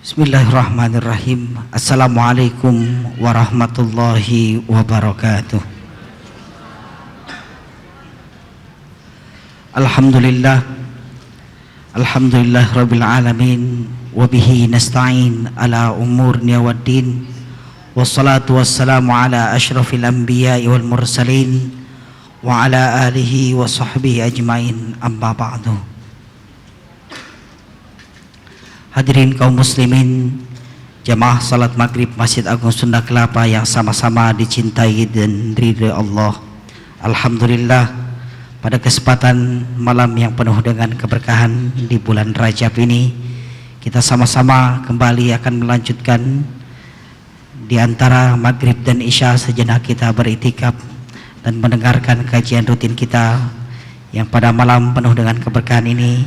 Bismillahirrahmanirrahim. Assalamualaikum warahmatullahi wabarakatuh. Alhamdulillah rabbil alamin, wabihi nasta'in ala umurna waddin, wassalatu wassalamu ala ashrafil anbiya'i wal mursalin wa ala alihi wa sahbihi ajmain, amma ba'du. Hadirin kaum muslimin, jamaah salat maghrib Masjid Agung Sunda Kelapa yang sama-sama dicintai dan ridha Allah. Alhamdulillah, pada kesempatan malam yang penuh dengan keberkahan di bulan Rajab ini, kita sama-sama kembali akan melanjutkan di antara maghrib dan isya sejenak kita beriktikaf dan mendengarkan kajian rutin kita yang pada malam penuh dengan keberkahan ini.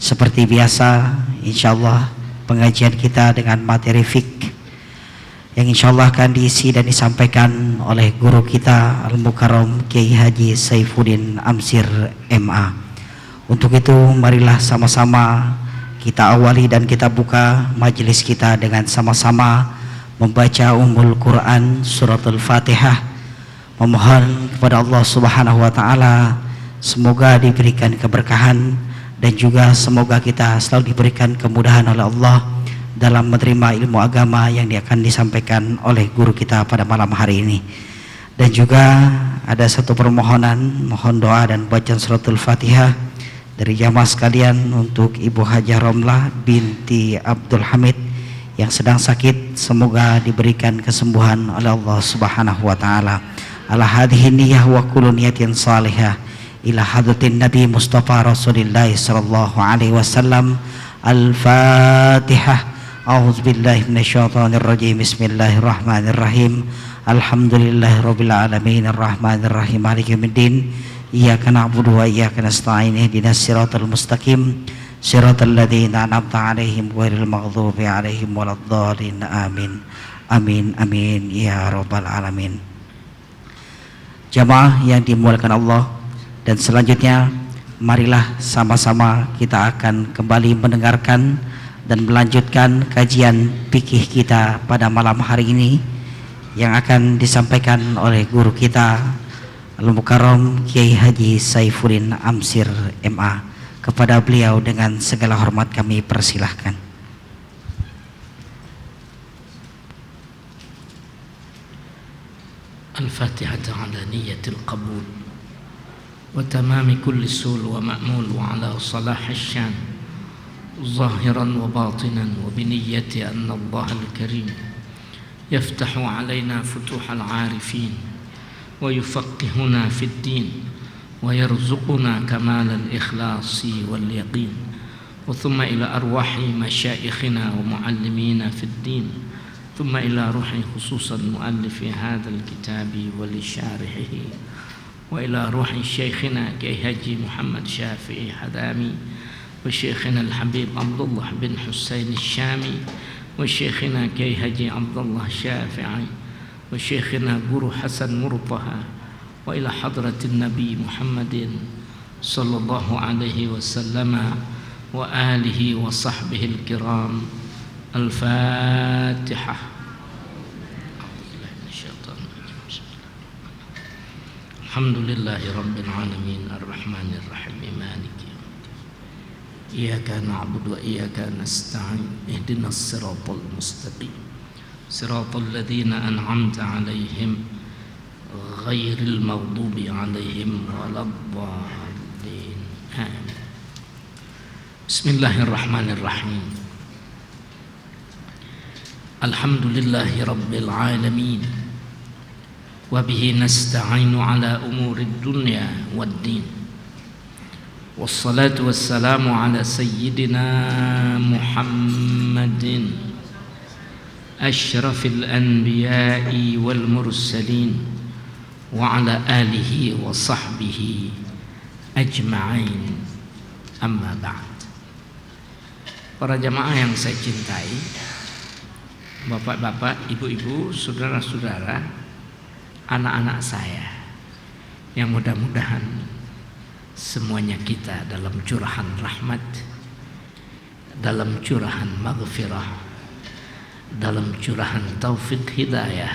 Seperti biasa, insyaallah pengajian kita dengan materi fiqh yang insyaallah akan diisi dan disampaikan oleh guru kita Al-Mukarram Kiai Haji Saifuddin Amsir MA. Untuk itu marilah sama-sama kita awali dan kita buka majelis kita dengan sama-sama membaca Ummul Quran Suratul Fatihah, memohon kepada Allah Subhanahu wa taala semoga diberikan keberkahan dan juga semoga kita selalu diberikan kemudahan oleh Allah dalam menerima ilmu agama yang akan disampaikan oleh guru kita pada malam hari ini. Dan juga ada satu permohonan, mohon doa dan bacaan suratul Fatihah dari jamaah sekalian untuk Ibu Hajah Romlah binti Abdul Hamid yang sedang sakit, semoga diberikan kesembuhan oleh Allah Subhanahu wa taala. Ala hadhihi niyyah wa kullu niyatin salihah ila hadratin Nabi Mustafa Rasulullah sallallahu alaihi wasallam. Al-Fatihah. A'udzubillahi minasyaitonir rajim. Bismillahirrahmanirrahim. Alhamdulillahirabbil alamin arrahmanirrahim maliki yaumiddin. Iyyaka na'budu wa iyyaka nasta'in. Ihdinas siratal mustaqim. Siratal ladzina an'amta 'alaihim ghairil maghdubi 'alaihim waladdallin. Amin. Amin amin ya rabbal alamin. Jamaah yang dimuliakan Allah, dan selanjutnya marilah sama-sama kita akan kembali mendengarkan dan melanjutkan kajian fikih kita pada malam hari ini yang akan disampaikan oleh guru kita Al-Mukarram Kiai Haji Saifuddin Amsir MA. Kepada beliau dengan segala hormat kami persilahkan. Al-Fatihah ala niyatil qabul وتمام كل سول ومأمول وعلى صلاح الشان ظاهرا وباطنا وبنية أن الله الكريم يفتح علينا فتوح العارفين ويفقهنا في الدين ويرزقنا كمال الإخلاص واليقين. وثم إلى أرواح مشايخنا ومعلمينا في الدين، ثم إلى روح خصوصا مؤلف هذا الكتاب ولشارحه، وإلى روح شيخنا كي هجي محمد شافعي حذامي، وشيخنا الحبيب عبد الله بن حسين الشامي، وشيخنا كي هجي عبد الله شافعي، وشيخنا guru حسن مرطها، وإلى حضرة النبي محمد صلى الله عليه وسلم وآله وصحبه الكرام. الفاتحة. Alhamdulillahi rabbil alamin arrahmanir rahim maliki yaumiddin. Iyyaka na'budu wa iyyaka nasta'in. Ihdinas siratal mustaqim. Siratal ladzina an'amta 'alaihim ghairil maghdubi 'alaihim waladdallin. Amin. Bismillahirrahmanirrahim. Alhamdulillahi rabbil alamin. وبه نستعين على أمور الدنيا والدين. والصلاة والسلام على سيدنا محمد أشرف الأنبياء والمرسلين وعلى آله وصحبه أجمعين. أما بعد. Para jamaah yang saya cintai, bapak-bapak, ibu-ibu, saudara-saudara, anak-anak saya yang mudah-mudahan semuanya kita dalam curahan rahmat, dalam curahan maghfirah, dalam curahan taufik hidayah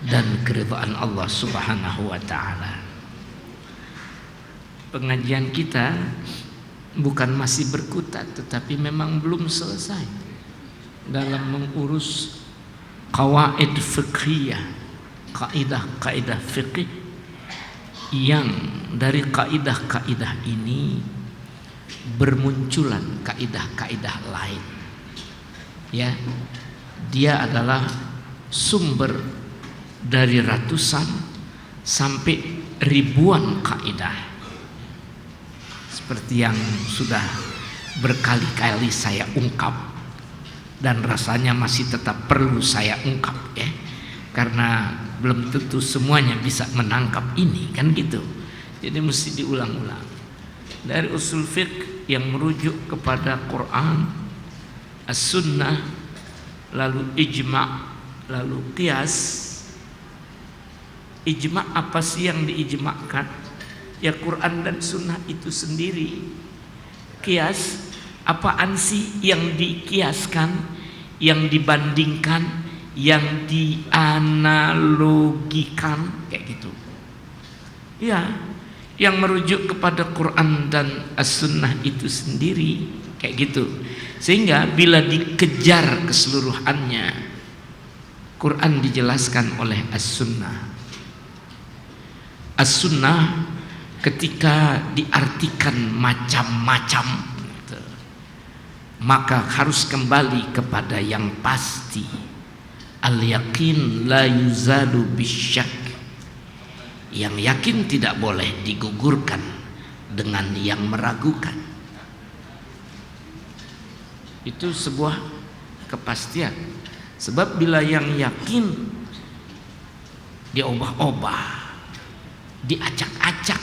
dan keridhaan Allah Subhanahu wa taala. Pengajian kita bukan masih berkutat, tetapi memang belum selesai dalam mengurus qawaid fiqhiyah, kaidah-kaidah fikih, yang dari kaidah-kaidah ini bermunculan kaidah-kaidah lain. Ya, dia adalah sumber dari ratusan sampai ribuan kaidah, seperti yang sudah berkali-kali saya ungkap dan rasanya masih tetap perlu saya ungkap, ya, karena belum tentu semuanya bisa menangkap ini, kan gitu. Jadi mesti diulang-ulang. Dari usul fiqh yang merujuk kepada Quran, as-sunnah, lalu ijma', lalu qiyas. Ijma' apa sih yang diijma'kan? Ya Quran dan sunnah itu sendiri. Qiyas, apaan sih yang dikiaskan, yang dibandingkan, yang dianalogikan, kayak gitu. Ya, yang merujuk kepada Quran dan as-sunnah itu sendiri, kayak gitu. Sehingga bila dikejar keseluruhannya, Quran dijelaskan oleh as-sunnah. As-sunnah ketika diartikan macam-macam, maka harus kembali kepada yang pasti. Al-yaqin la yuzalu bisyak. Yang yakin tidak boleh digugurkan dengan yang meragukan. Itu sebuah kepastian. Sebab bila yang yakin diobah-obah, diacak-acak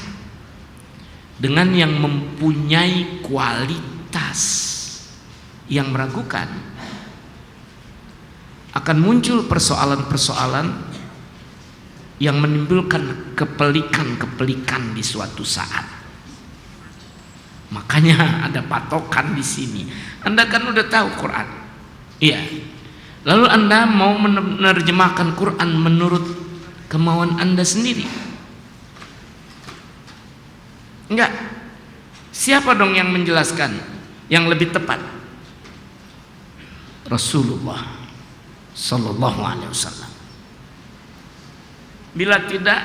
dengan yang mempunyai kualitas yang meragukan, akan muncul persoalan-persoalan yang menimbulkan kepelikan-kepelikan di suatu saat. Makanya ada patokan di sini. Anda kan udah tahu Quran, iya. Lalu Anda mau menerjemahkan Quran menurut kemauan Anda sendiri? Enggak. Siapa dong yang menjelaskan yang lebih tepat? Rasulullah Sallallahu Alaihi Wasallam. Bila tidak,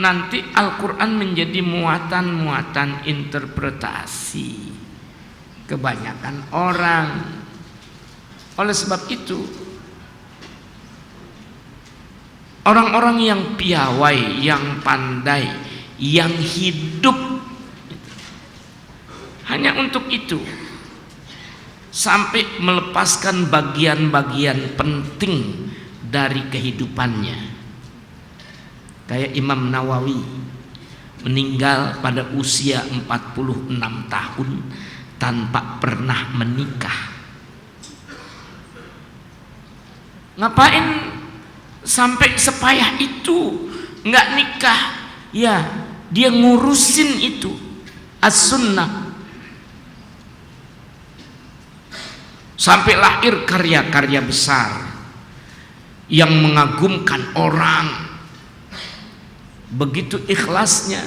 nanti Al-Quran menjadi muatan-muatan interpretasi kebanyakan orang. Oleh sebab itu, orang-orang yang piawai, yang pandai, yang hidup hanya untuk itu, sampai melepaskan bagian-bagian penting dari kehidupannya. Kayak Imam Nawawi meninggal pada usia 46 tahun tanpa pernah menikah. Ngapain sampai sepayah itu nggak nikah? Ya, dia ngurusin itu as-sunnah. Sampai lahir karya-karya besar yang mengagumkan orang. Begitu ikhlasnya,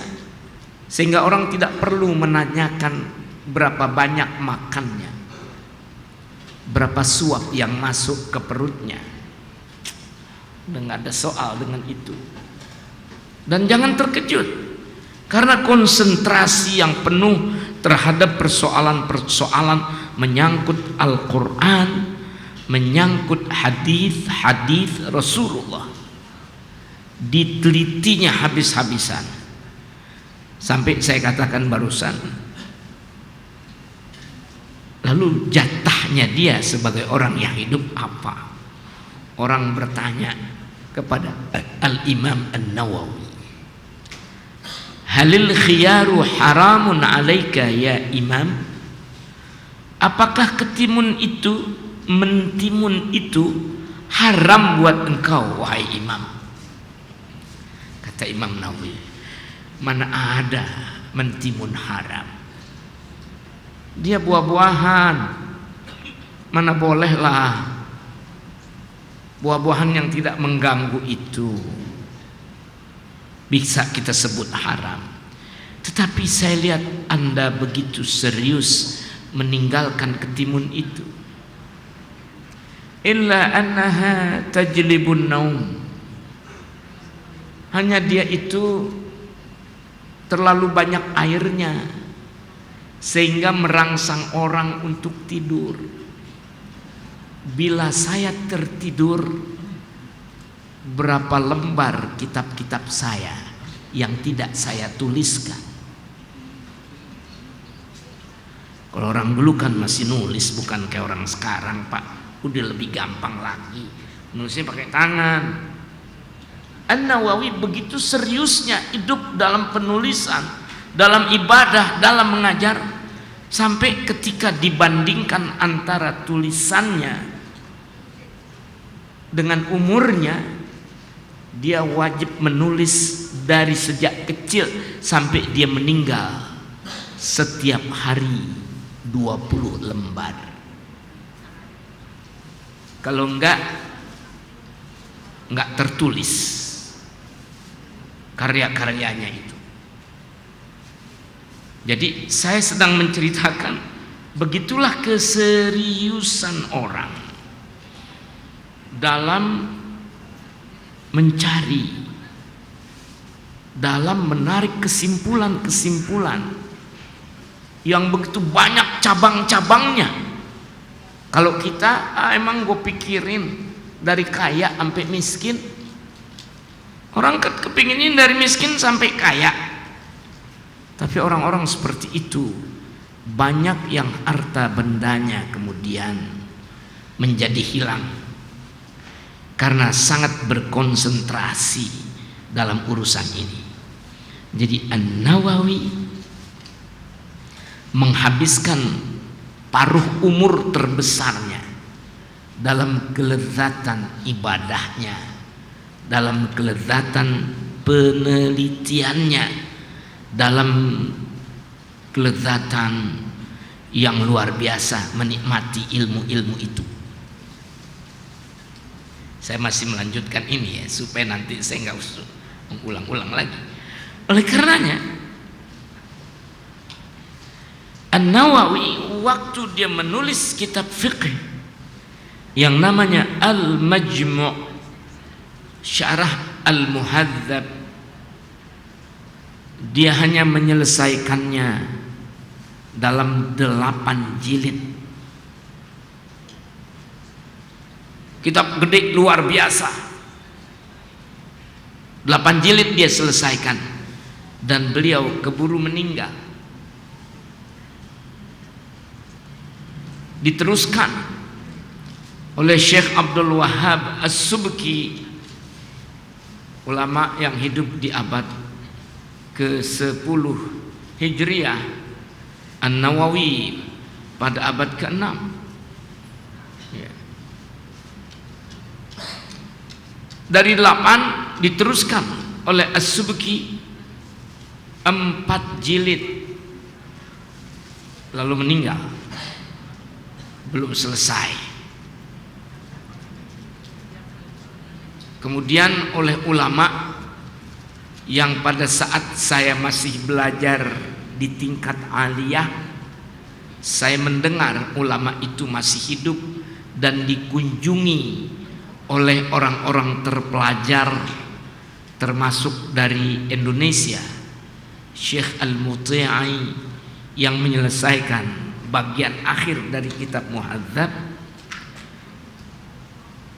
sehingga orang tidak perlu menanyakan berapa banyak makannya, berapa suap yang masuk ke perutnya. Udah nggak ada soal dengan itu. Dan jangan terkejut, karena konsentrasi yang penuh terhadap persoalan-persoalan menyangkut Al-Quran, menyangkut hadis-hadis Rasulullah, ditelitinya habis-habisan. Sampai saya katakan barusan, lalu jatahnya dia sebagai orang yang hidup apa? Orang bertanya kepada Al-Imam An-Nawawi, halil khiyaru haramun alaika ya imam? Apakah ketimun itu, mentimun itu haram buat engkau wahai imam? Kata Imam Nawawi, mana ada mentimun haram? Dia buah-buahan, mana bolehlah buah-buahan yang tidak mengganggu itu bisa kita sebut haram. Tetapi saya lihat Anda begitu serius meninggalkan ketimun itu. Illa annaha tajlibun naum. Hanya dia itu terlalu banyak airnya sehingga merangsang orang untuk tidur. Bila saya tertidur, berapa lembar kitab-kitab saya yang tidak saya tuliskan. Kalau orang dulu kan masih nulis, bukan kayak orang sekarang, Pak. Udah lebih gampang lagi, nulisnya pakai tangan. An-Nawawi begitu seriusnya hidup dalam penulisan, dalam ibadah, dalam mengajar, sampai ketika dibandingkan antara tulisannya dengan umurnya, dia wajib menulis dari sejak kecil sampai dia meninggal setiap hari 20 lembar. Kalau enggak tertulis karya-karyanya itu. Jadi saya sedang menceritakan begitulah keseriusan orang dalam mencari, dalam menarik kesimpulan-kesimpulan yang begitu banyak cabang-cabangnya. Kalau kita emang gue pikirin dari kaya sampai miskin, orang kepinginnya dari miskin sampai kaya. Tapi orang-orang seperti itu banyak yang harta bendanya kemudian menjadi hilang karena sangat berkonsentrasi dalam urusan ini. Jadi An-Nawawi menghabiskan paruh umur terbesarnya dalam kelezatan ibadahnya, dalam kelezatan penelitiannya, dalam kelezatan yang luar biasa menikmati ilmu-ilmu itu. Saya masih melanjutkan ini ya, supaya nanti saya nggak usah mengulang-ulang lagi. Oleh karenanya An-Nawawi waktu dia menulis kitab fiqh yang namanya Al-Majmu' Syarah Al-Muhadzab, dia hanya menyelesaikannya dalam 8 jilid. Kitab gede luar biasa, 8 jilid dia selesaikan, dan beliau keburu meninggal. Diteruskan oleh Syekh Abdul Wahhab As-Subki, ulama yang hidup di abad ke-10 Hijriah, An-Nawawi pada abad ke-6 ya. Dari 8 diteruskan oleh As-Subki 4 jilid, lalu meninggal, belum selesai. Kemudian oleh ulama yang pada saat saya masih belajar di tingkat aliyah, saya mendengar ulama itu masih hidup dan dikunjungi oleh orang-orang terpelajar termasuk dari Indonesia. Syekh Al-Muti'i yang menyelesaikan bagian akhir dari kitab Muhadzab,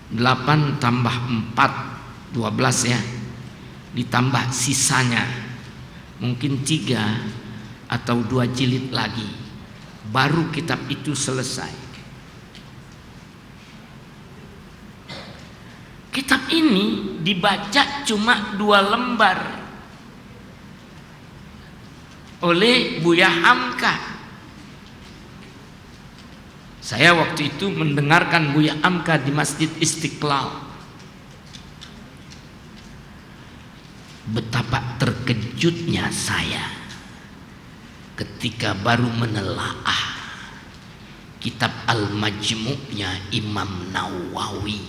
8 tambah 4 12 ya, ditambah sisanya mungkin 3 atau 2 jilid lagi, baru kitab itu selesai. Kitab ini dibaca cuma 2 lembar oleh Buya Hamka. Saya waktu itu mendengarkan Buya Hamka di Masjid Istiqlal. Betapa terkejutnya saya ketika baru menelaah kitab Al-Majmu'-nya Imam Nawawi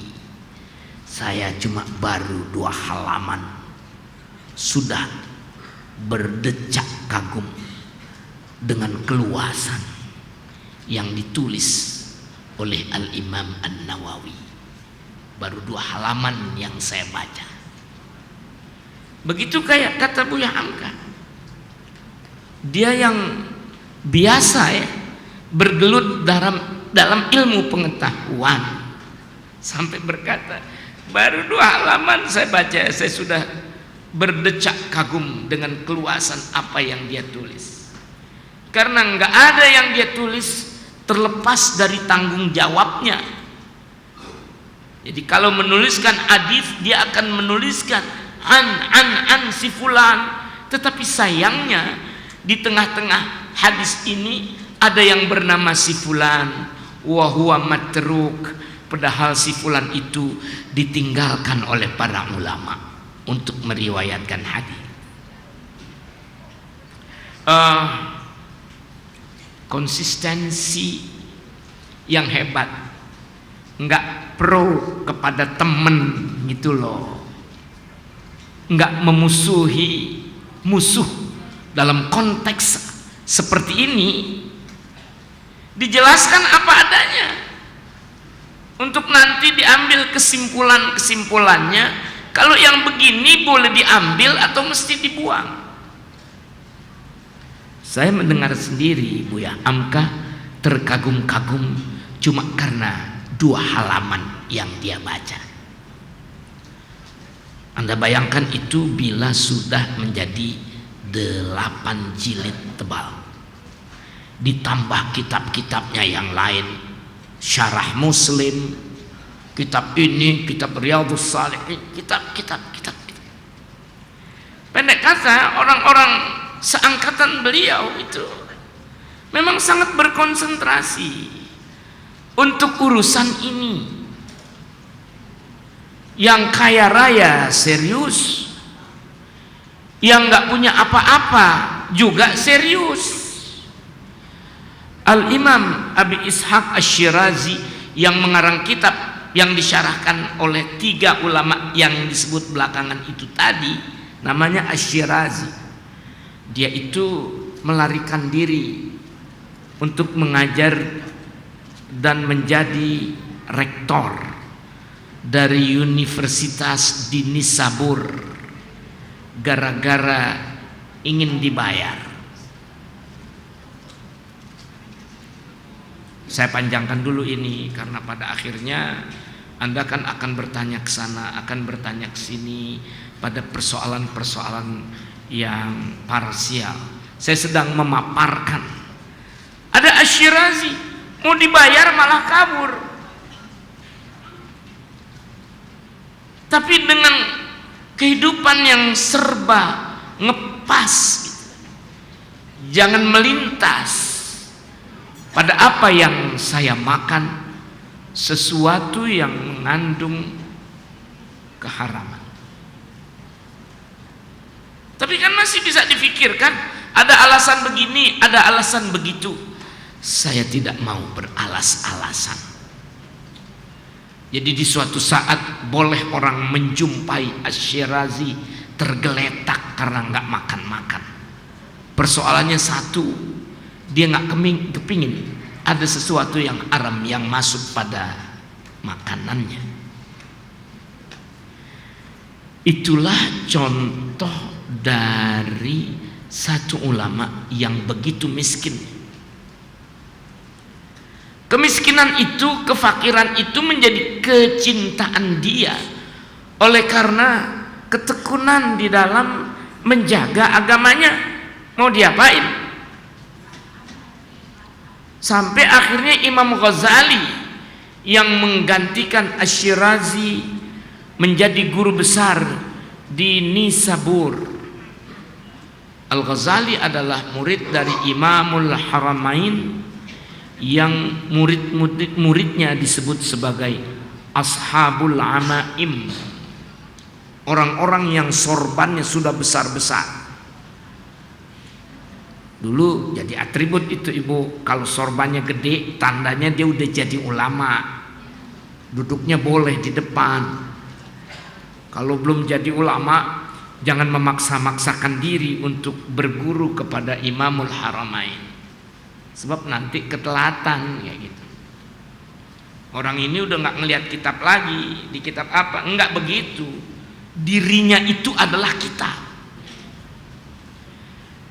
Saya cuma baru 2 halaman sudah berdecak kagum dengan keluasan yang ditulis oleh Al-Imam An-Nawawi. Baru 2 halaman yang saya baca. Begitu kayak kata Buya Hamka, dia yang biasa ya bergelut dalam ilmu pengetahuan, sampai berkata, baru 2 halaman saya baca, saya sudah berdecak kagum dengan keluasan apa yang dia tulis. Karena nggak ada yang dia tulis terlepas dari tanggung jawabnya. Jadi kalau menuliskan hadis, dia akan menuliskan an si fulan, tetapi sayangnya di tengah-tengah hadis ini ada yang bernama si fulan wa huwa matruk, padahal si fulan itu ditinggalkan oleh para ulama untuk meriwayatkan hadis. Konsistensi yang hebat, nggak pro kepada temen gitu loh, nggak memusuhi musuh. Dalam konteks seperti ini dijelaskan apa adanya untuk nanti diambil kesimpulannya. Kalau yang begini boleh diambil atau mesti dibuang. Saya mendengar sendiri Buya Hamka terkagum-kagum cuma karena 2 halaman yang dia baca. Anda bayangkan itu bila sudah menjadi 8 jilid tebal, ditambah kitab-kitabnya yang lain, Syarah Muslim, kitab ini, kitab Riyadhus Shalihin, kitab. Pendek kata, orang-orang seangkatan beliau itu memang sangat berkonsentrasi untuk urusan ini. Yang kaya raya serius, yang nggak punya apa-apa juga serius. Al-Imam Abi Ishaq Asy-Syirazi yang mengarang kitab yang disyarahkan oleh 3 ulama yang disebut belakangan itu tadi, namanya Asy-Syirazi. Dia itu melarikan diri untuk mengajar dan menjadi rektor dari universitas di Nisabur gara-gara ingin dibayar. Saya panjangkan dulu ini karena pada akhirnya Anda kan akan bertanya ke sana, akan bertanya ke sini pada persoalan-persoalan yang parsial. Saya sedang memaparkan. Ada Asy-Syirazi mau dibayar malah kabur. Tapi dengan kehidupan yang serba ngepas gitu. Jangan melintas pada apa yang saya makan, sesuatu yang mengandung keharaman. Tapi kan masih bisa difikirkan, ada alasan begini, ada alasan begitu. Saya tidak mau beralas-alasan. Jadi di suatu saat boleh orang menjumpai Asy-Syirazi tergeletak karena nggak makan-makan. Persoalannya satu, dia nggak kepingin ada sesuatu yang haram yang masuk pada makanannya. Itulah contoh dari satu ulama yang begitu miskin. Kemiskinan itu, kefakiran itu menjadi kecintaan dia oleh karena ketekunan di dalam menjaga agamanya. Mau diapain? Sampai akhirnya Imam Ghazali yang menggantikan Asy-Syirazi menjadi guru besar di Nisabur. Al-Ghazali adalah murid dari Imamul Haramain yang muridnya disebut sebagai Ashabul Amaim, orang-orang yang sorbannya sudah besar-besar. Dulu jadi atribut itu ibu, kalau sorbannya gede tandanya dia udah jadi ulama, duduknya boleh di depan. Kalau belum jadi ulama, jangan memaksa-maksakan diri untuk berguru kepada Imamul Haramain, sebab nanti ketelatan kayak gitu. Orang ini udah nggak ngelihat kitab lagi, di kitab apa? Enggak begitu. Dirinya itu adalah kitab.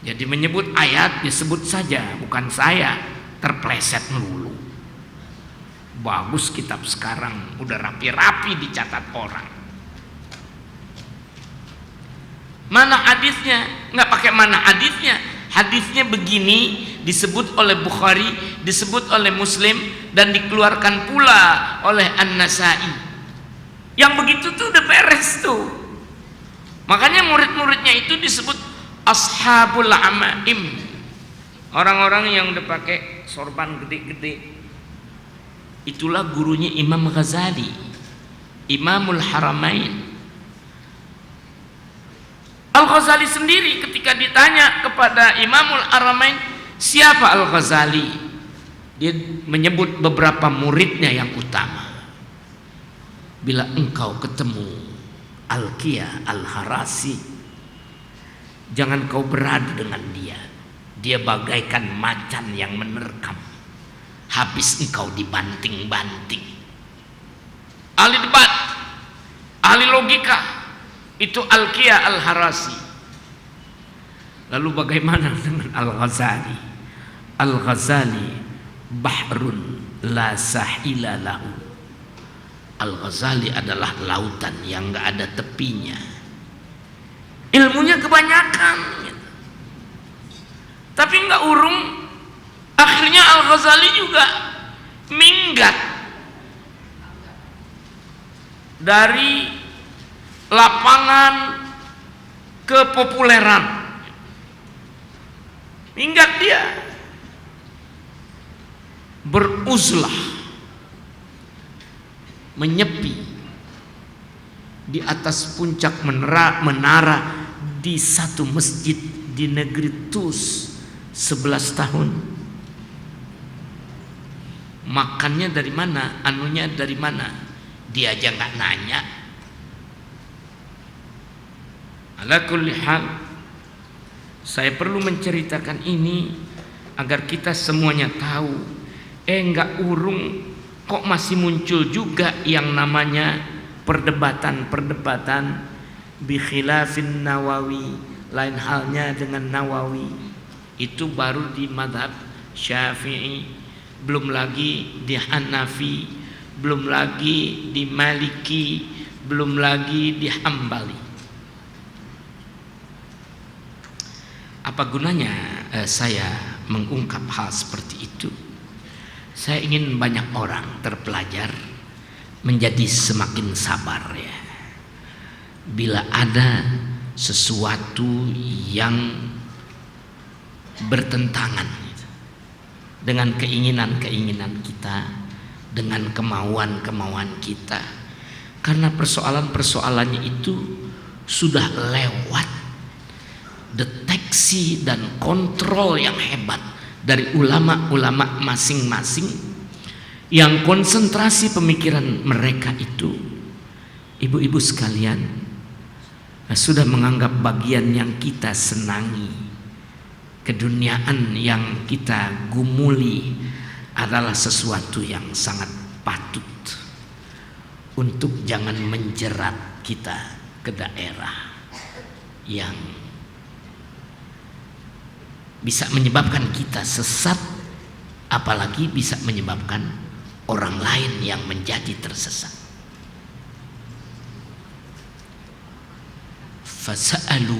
Jadi menyebut ayat disebut saja, bukan saya terpleset melulu. Bagus kitab sekarang, udah rapi-rapi dicatat orang. Mana hadisnya? Nggak pakai mana hadisnya. Hadisnya begini, disebut oleh Bukhari, disebut oleh Muslim, dan dikeluarkan pula oleh An-Nasai. Yang begitu tuh udah beres tuh. Makanya murid-muridnya itu disebut Ashabul Amaim, orang-orang yang udah pakai sorban gede-gede. Itulah gurunya Imam Ghazali, Imamul Haramain. Al-Ghazali sendiri ketika ditanya kepada Imamul Haramain, siapa Al-Ghazali? Dia menyebut beberapa muridnya yang utama. Bila engkau ketemu Al-Qiyah Al-Harasi, jangan kau beradu dengan dia. Dia bagaikan macan yang menerkam, habis engkau dibanting-banting. Ahli debat, ahli logika, itu Al-Qiyah Al-Harasi. Lalu bagaimana dengan Al-Ghazali? Al-Ghazali bahrun la sahila lahu. Al-Ghazali adalah lautan yang gak ada tepinya. Ilmunya kebanyakan gitu. Tapi nggak urung. Akhirnya Al-Ghazali juga minggat dari lapangan kepopuleran. Minggat dia, beruzlah, menyepi di atas puncak menara di satu masjid di negeri Tus 11 tahun. Makannya dari mana, anunya dari mana, dia aja nggak nanya. Ala kulli hal, saya perlu menceritakan ini agar kita semuanya tahu. Nggak urung kok masih muncul juga yang namanya perdebatan bi khilafin Nawawi, lain halnya dengan Nawawi. Itu baru di madhab Syafi'i, belum lagi di Hanafi, belum lagi di Maliki, belum lagi di Hambali. Apa gunanya saya mengungkap hal seperti itu? Saya ingin banyak orang terpelajar menjadi semakin sabar ya. Bila ada sesuatu yang bertentangan dengan keinginan-keinginan kita, dengan kemauan-kemauan kita, karena persoalan-persoalannya itu sudah lewat deteksi dan kontrol yang hebat dari ulama-ulama masing-masing yang konsentrasi pemikiran mereka itu, ibu-ibu sekalian, sudah menganggap bagian yang kita senangi, keduniaan yang kita gumuli adalah sesuatu yang sangat patut untuk jangan menjerat kita ke daerah yang bisa menyebabkan kita sesat, apalagi bisa menyebabkan orang lain yang menjadi tersesat. Fasa'alu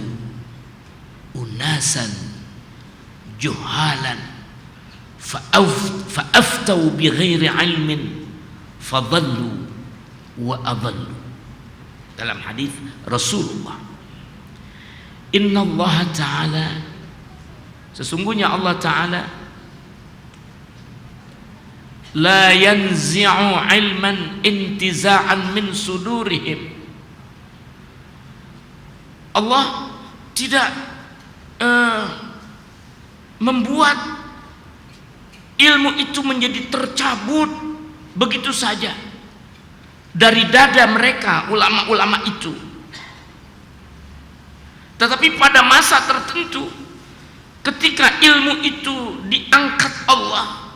unasan juhalan fa'aftau bighairi ilmin fadallu wa adallu. Dalam hadis Rasulullah, Inna Allah Ta'ala, sesungguhnya Allah Ta'ala la yanzi'u ilman intiza'an min sudurihim. Allah tidak membuat ilmu itu menjadi tercabut begitu saja dari dada mereka, ulama-ulama itu. Tetapi pada masa tertentu, ketika ilmu itu diangkat Allah,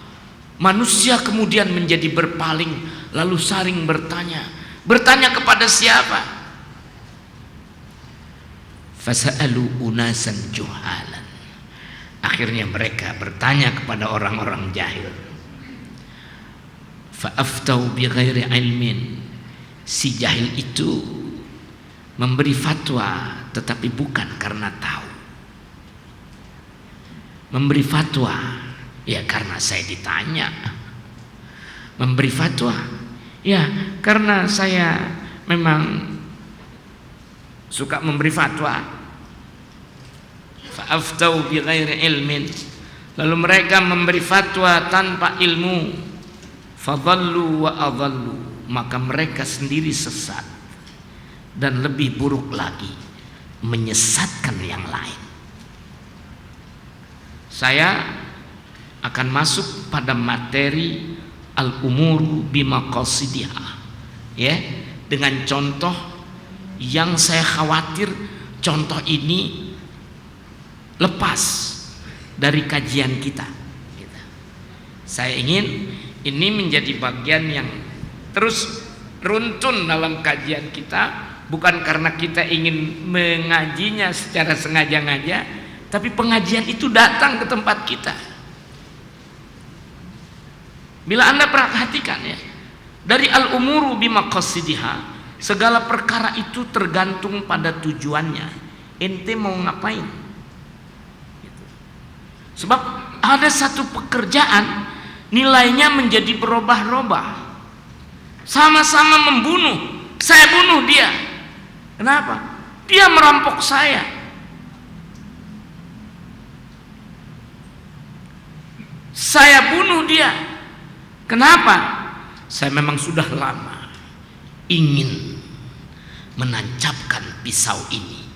manusia kemudian menjadi berpaling, lalu saling bertanya. Bertanya kepada siapa? Fasa'alu unasan juhalan. Akhirnya mereka bertanya kepada orang-orang jahil. Fa'aftau bi ghairi ilmin. Si jahil itu memberi fatwa tetapi bukan karena tahu. Memberi fatwa ya karena saya ditanya. Memberi fatwa ya karena saya memang suka memberi fatwa. Fa'aftau bi ghairi ilmin. Lalu mereka memberi fatwa tanpa ilmu. Fadhallu wa adhallu. Maka mereka sendiri sesat, dan lebih buruk lagi menyesatkan yang lain. Saya akan masuk pada materi al-umuru bimaqasidiha, ya, dengan contoh yang saya khawatir contoh ini lepas dari kajian kita. Saya ingin ini menjadi bagian yang terus runtun dalam kajian kita, bukan karena kita ingin mengajinya secara sengaja-ngaja, tapi pengajian itu datang ke tempat kita. Bila Anda perhatikan ya, dari al-umuru bimaqasidiha, segala perkara itu tergantung pada tujuannya. Ente mau ngapain? Sebab ada satu pekerjaan nilainya menjadi berubah-ubah. Sama-sama membunuh. Saya bunuh dia. Kenapa? Dia merampok saya. Saya bunuh dia. Kenapa? Saya memang sudah lama ingin menancapkan pisau ini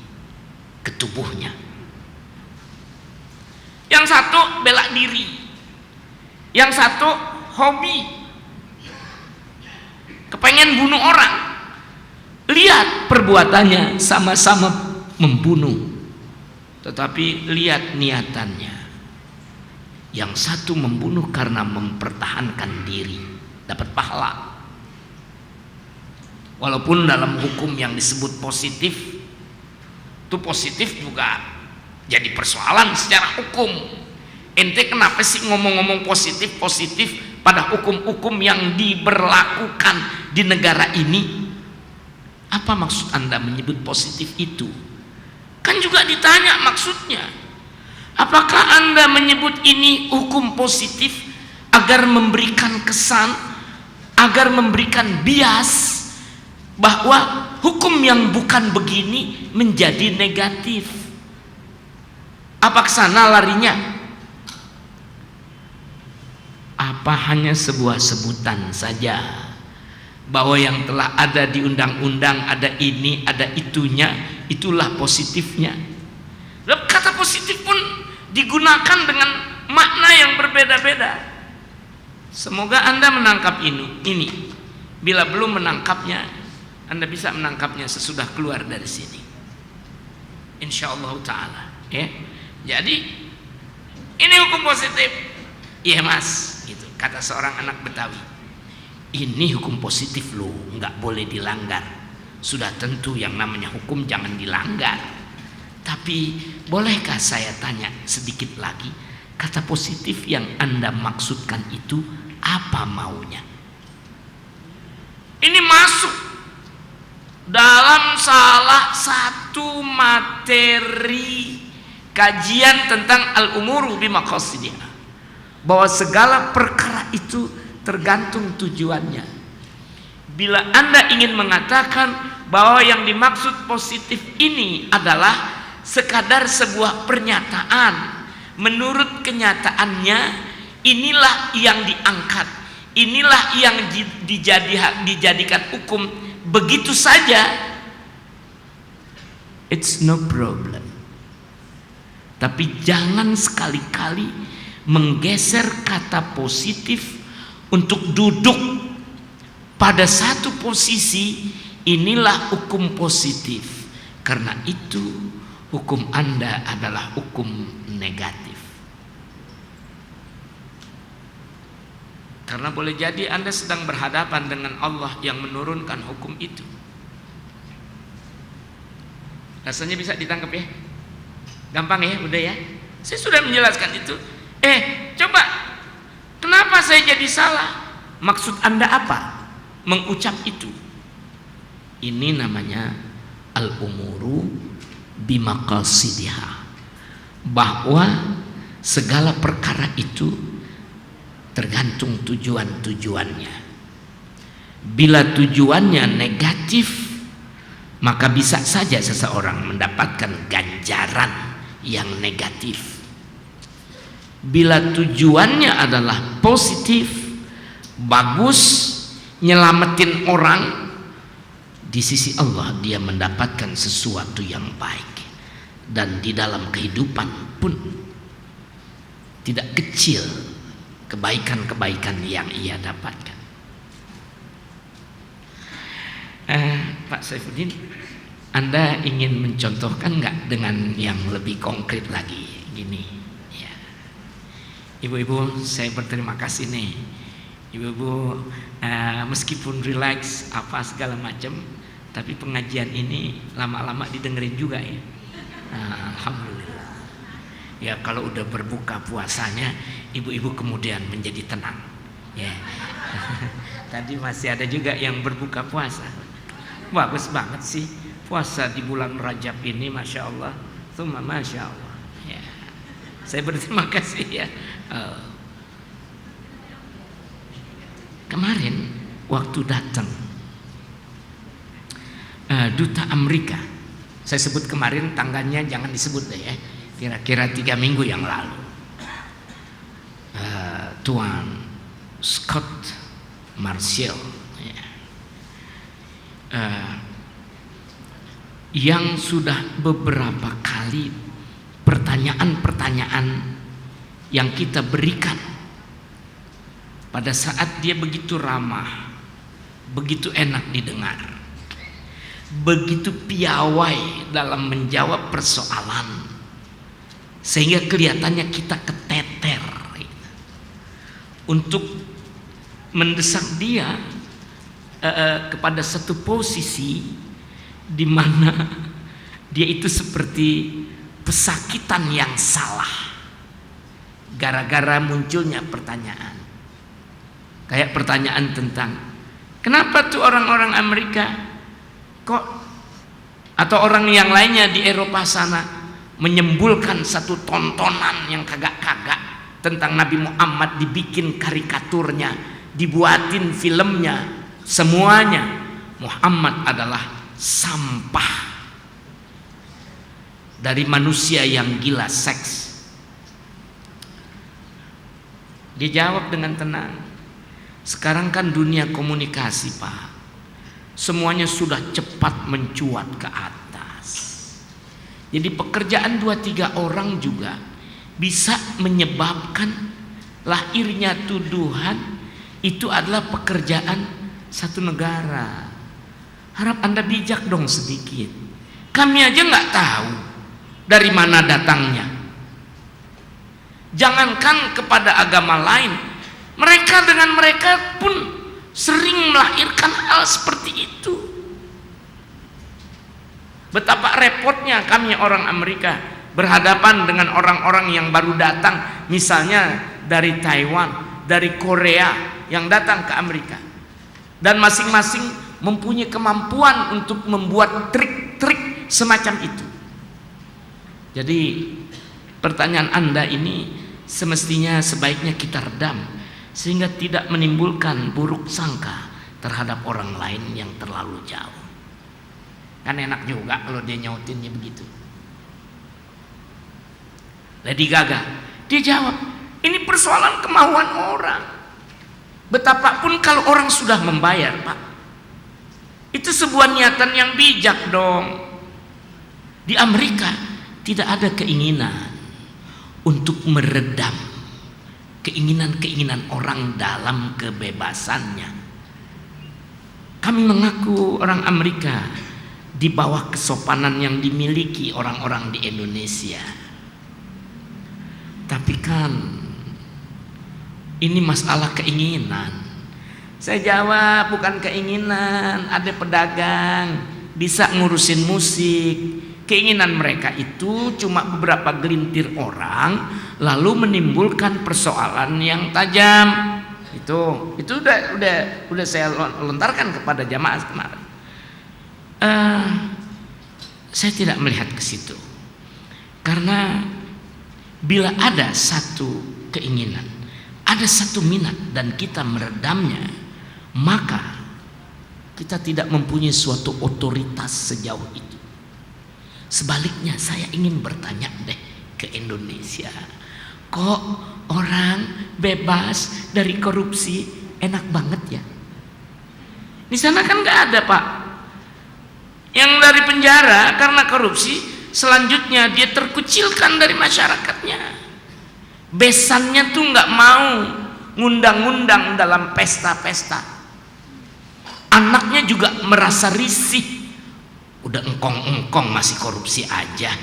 ke tubuhnya. Yang satu bela diri, yang satu hobi, kepengen bunuh orang. Lihat perbuatannya, sama-sama membunuh, tetapi lihat niatannya. Yang satu membunuh karena mempertahankan diri, dapat pahala. Walaupun dalam hukum yang disebut positif, itu positif juga jadi persoalan secara hukum. Ente kenapa sih ngomong-ngomong positif pada hukum-hukum yang diberlakukan di negara ini? Apa maksud Anda menyebut positif itu? Kan juga ditanya maksudnya. Apakah Anda menyebut ini hukum positif agar memberikan kesan, agar memberikan bias bahwa hukum yang bukan begini menjadi negatif? Apa kesana larinya? Apa hanya sebuah sebutan saja bahwa yang telah ada di undang-undang ada ini, ada itunya, itulah positifnya? Kata positif pun digunakan dengan makna yang berbeda-beda. Semoga Anda menangkap ini. Bila belum menangkapnya, Anda bisa menangkapnya sesudah keluar dari sini, insyaallah ta'ala, ya. Jadi ini hukum positif. Iya mas, gitu kata seorang anak Betawi. Ini hukum positif loh, nggak boleh dilanggar. Sudah tentu yang namanya hukum jangan dilanggar. Tapi bolehkah saya tanya sedikit lagi, kata positif yang Anda maksudkan itu apa maunya? Ini masuk dalam salah satu materi kajian tentang al-umuru bimaqasidiha, bahwa segala perkara itu tergantung tujuannya. Bila Anda ingin mengatakan bahwa yang dimaksud positif ini adalah sekadar sebuah pernyataan, menurut kenyataannya inilah yang diangkat, inilah yang dijadikan hukum, begitu saja, it's no problem. Tapi jangan sekali-kali menggeser kata positif untuk duduk pada satu posisi. Inilah hukum positif. Karena itu hukum Anda adalah hukum negatif. Karena boleh jadi Anda sedang berhadapan dengan Allah yang menurunkan hukum itu. Rasanya bisa ditangkap ya? Gampang ya, udah ya? Saya sudah menjelaskan itu. Coba, kenapa saya jadi salah? Maksud Anda apa mengucap itu? Ini namanya al-umuru bimaqasidiha, bahwa segala perkara itu tergantung tujuan-tujuannya. Bila tujuannya negatif, maka bisa saja seseorang mendapatkan ganjaran yang negatif. Bila tujuannya adalah positif, bagus, nyelamatin orang, di sisi Allah dia mendapatkan sesuatu yang baik. Dan di dalam kehidupan pun tidak kecil kebaikan-kebaikan yang ia dapatkan. Pak Saifuddin, Anda ingin mencontohkan nggak dengan yang lebih konkret lagi? Gini ya, ibu-ibu, saya berterima kasih nih. Ibu-ibu meskipun relax apa segala macam, tapi pengajian ini lama-lama didengerin juga ya. Alhamdulillah. Ya kalau udah berbuka puasanya, ibu-ibu kemudian menjadi tenang. Ya. Tadi masih ada juga yang berbuka puasa. Bagus banget sih puasa di bulan Rajab ini, masya Allah. Tsumma masya Allah. Ya. Saya berterima kasih ya. Kemarin waktu datang duta Amerika, saya sebut kemarin, tanggalnya jangan disebut deh ya, kira-kira 3 minggu yang lalu, Tuan Scott Marshall ya, yang sudah beberapa kali pertanyaan-pertanyaan yang kita berikan pada saat dia begitu ramah, begitu enak didengar, begitu piawai dalam menjawab persoalan, sehingga kelihatannya kita keteter untuk mendesak dia kepada satu posisi di mana dia itu seperti pesakitan yang salah gara-gara munculnya pertanyaan. Kayak pertanyaan tentang kenapa tuh orang-orang Amerika kok, atau orang yang lainnya di Eropa sana, menyembulkan satu tontonan yang kagak-kagak tentang Nabi Muhammad, dibikin karikaturnya, dibuatin filmnya, semuanya Muhammad adalah sampah dari manusia yang gila seks. Dia jawab dengan tenang, sekarang kan dunia komunikasi Pak, semuanya sudah cepat mencuat ke atas. Jadi pekerjaan 2-3 orang juga bisa menyebabkan lahirnya tuduhan itu adalah pekerjaan satu negara. Harap Anda bijak dong sedikit. Kami aja nggak tahu dari mana datangnya. Jangankan kepada agama lain, mereka dengan mereka pun sering melahirkan hal seperti itu. Betapa repotnya kami orang Amerika berhadapan dengan orang-orang yang baru datang, misalnya dari Taiwan, dari Korea yang datang ke Amerika, dan masing-masing mempunyai kemampuan untuk membuat trik-trik semacam itu. Jadi pertanyaan Anda ini semestinya sebaiknya kita redam, sehingga tidak menimbulkan buruk sangka terhadap orang lain yang terlalu jauh. Kan enak juga kalau dia nyautinnya begitu. Lady Gaga, dia jawab, ini persoalan kemauan orang. Betapapun kalau orang sudah membayar Pak, itu sebuah niatan yang bijak dong. Di Amerika tidak ada keinginan untuk meredam keinginan-keinginan orang dalam kebebasannya. Kami mengaku orang Amerika di bawah kesopanan yang dimiliki orang-orang di Indonesia. Tapi kan ini masalah keinginan. Saya jawab bukan keinginan. Ada pedagang bisa ngurusin musik, keinginan mereka itu cuma beberapa gelintir orang lalu menimbulkan persoalan yang tajam. Itu udah saya lontarkan kepada jamaah kemarin. Saya tidak melihat ke situ, karena bila ada satu keinginan, ada satu minat dan kita meredamnya, maka kita tidak mempunyai suatu otoritas sejauh itu. Sebaliknya saya ingin bertanya deh ke Indonesia, kok orang bebas dari korupsi enak banget ya? Di sana kan nggak ada, Pak, yang dari penjara karena korupsi, selanjutnya dia terkucilkan dari masyarakatnya. Besannya tuh nggak mau ngundang-ngundang dalam pesta-pesta. Anaknya juga merasa risih. Udah engkong-engkong masih korupsi aja.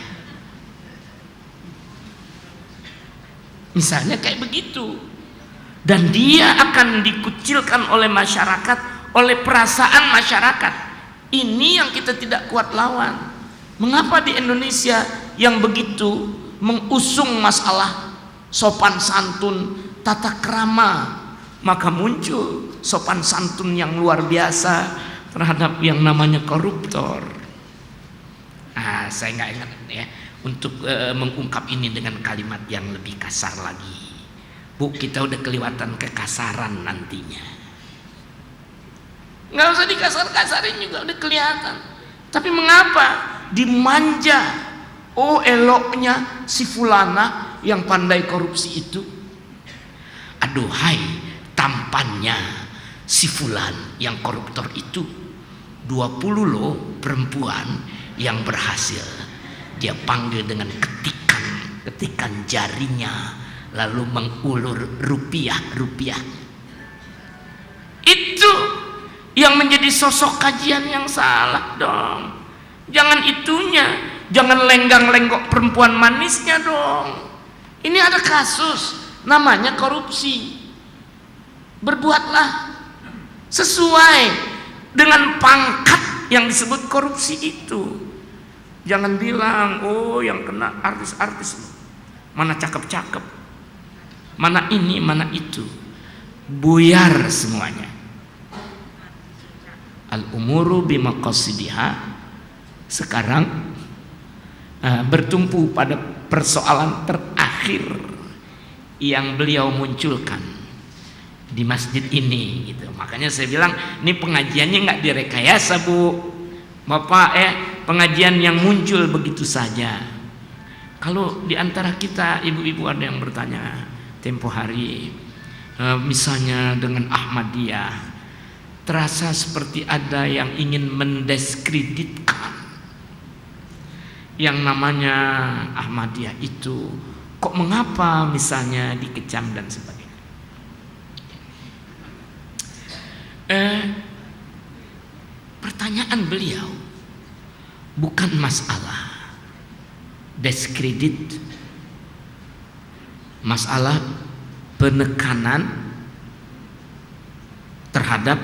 Misalnya kayak begitu. Dan dia akan dikucilkan oleh masyarakat, oleh perasaan masyarakat. Ini yang kita tidak kuat lawan. Mengapa di Indonesia yang begitu mengusung masalah sopan santun, tata krama, maka muncul sopan santun yang luar biasa terhadap yang namanya koruptor. Saya nggak ingat ya untuk mengungkap ini dengan kalimat yang lebih kasar lagi. Bu, kita udah kelewatan kekasaran nantinya. Nggak usah dikasar-kasarin juga, udah kelihatan. Tapi mengapa dimanja? Oh, eloknya si fulana yang pandai korupsi itu. Aduhai, tampannya si fulan yang koruptor itu. 20 loh perempuan yang berhasil dia panggil dengan ketikan jarinya, lalu mengulur rupiah. Itu yang menjadi sosok kajian yang salah dong. Jangan itunya, jangan lenggang-lenggok perempuan manisnya dong. Ini ada kasus namanya korupsi. Berbuatlah sesuai dengan pangkat yang disebut korupsi itu. Jangan bilang, oh yang kena artis-artis, mana cakep-cakep, mana ini, mana itu. Buyar semuanya. Al-umuru bimaqasidiha. Sekarang bertumpu pada persoalan terakhir yang beliau munculkan di masjid ini gitu. Makanya saya bilang ini pengajiannya nggak direkayasa, Bu. Bapak pengajian yang muncul begitu saja. Kalau di antara kita ibu-ibu ada yang bertanya tempo hari, misalnya dengan Ahmadiyah, terasa seperti ada yang ingin mendiskreditkan yang namanya Ahmadiyah itu. Kok mengapa misalnya dikecam dan sebagainya. Pertanyaan beliau bukan masalah diskredit, masalah penekanan terhadap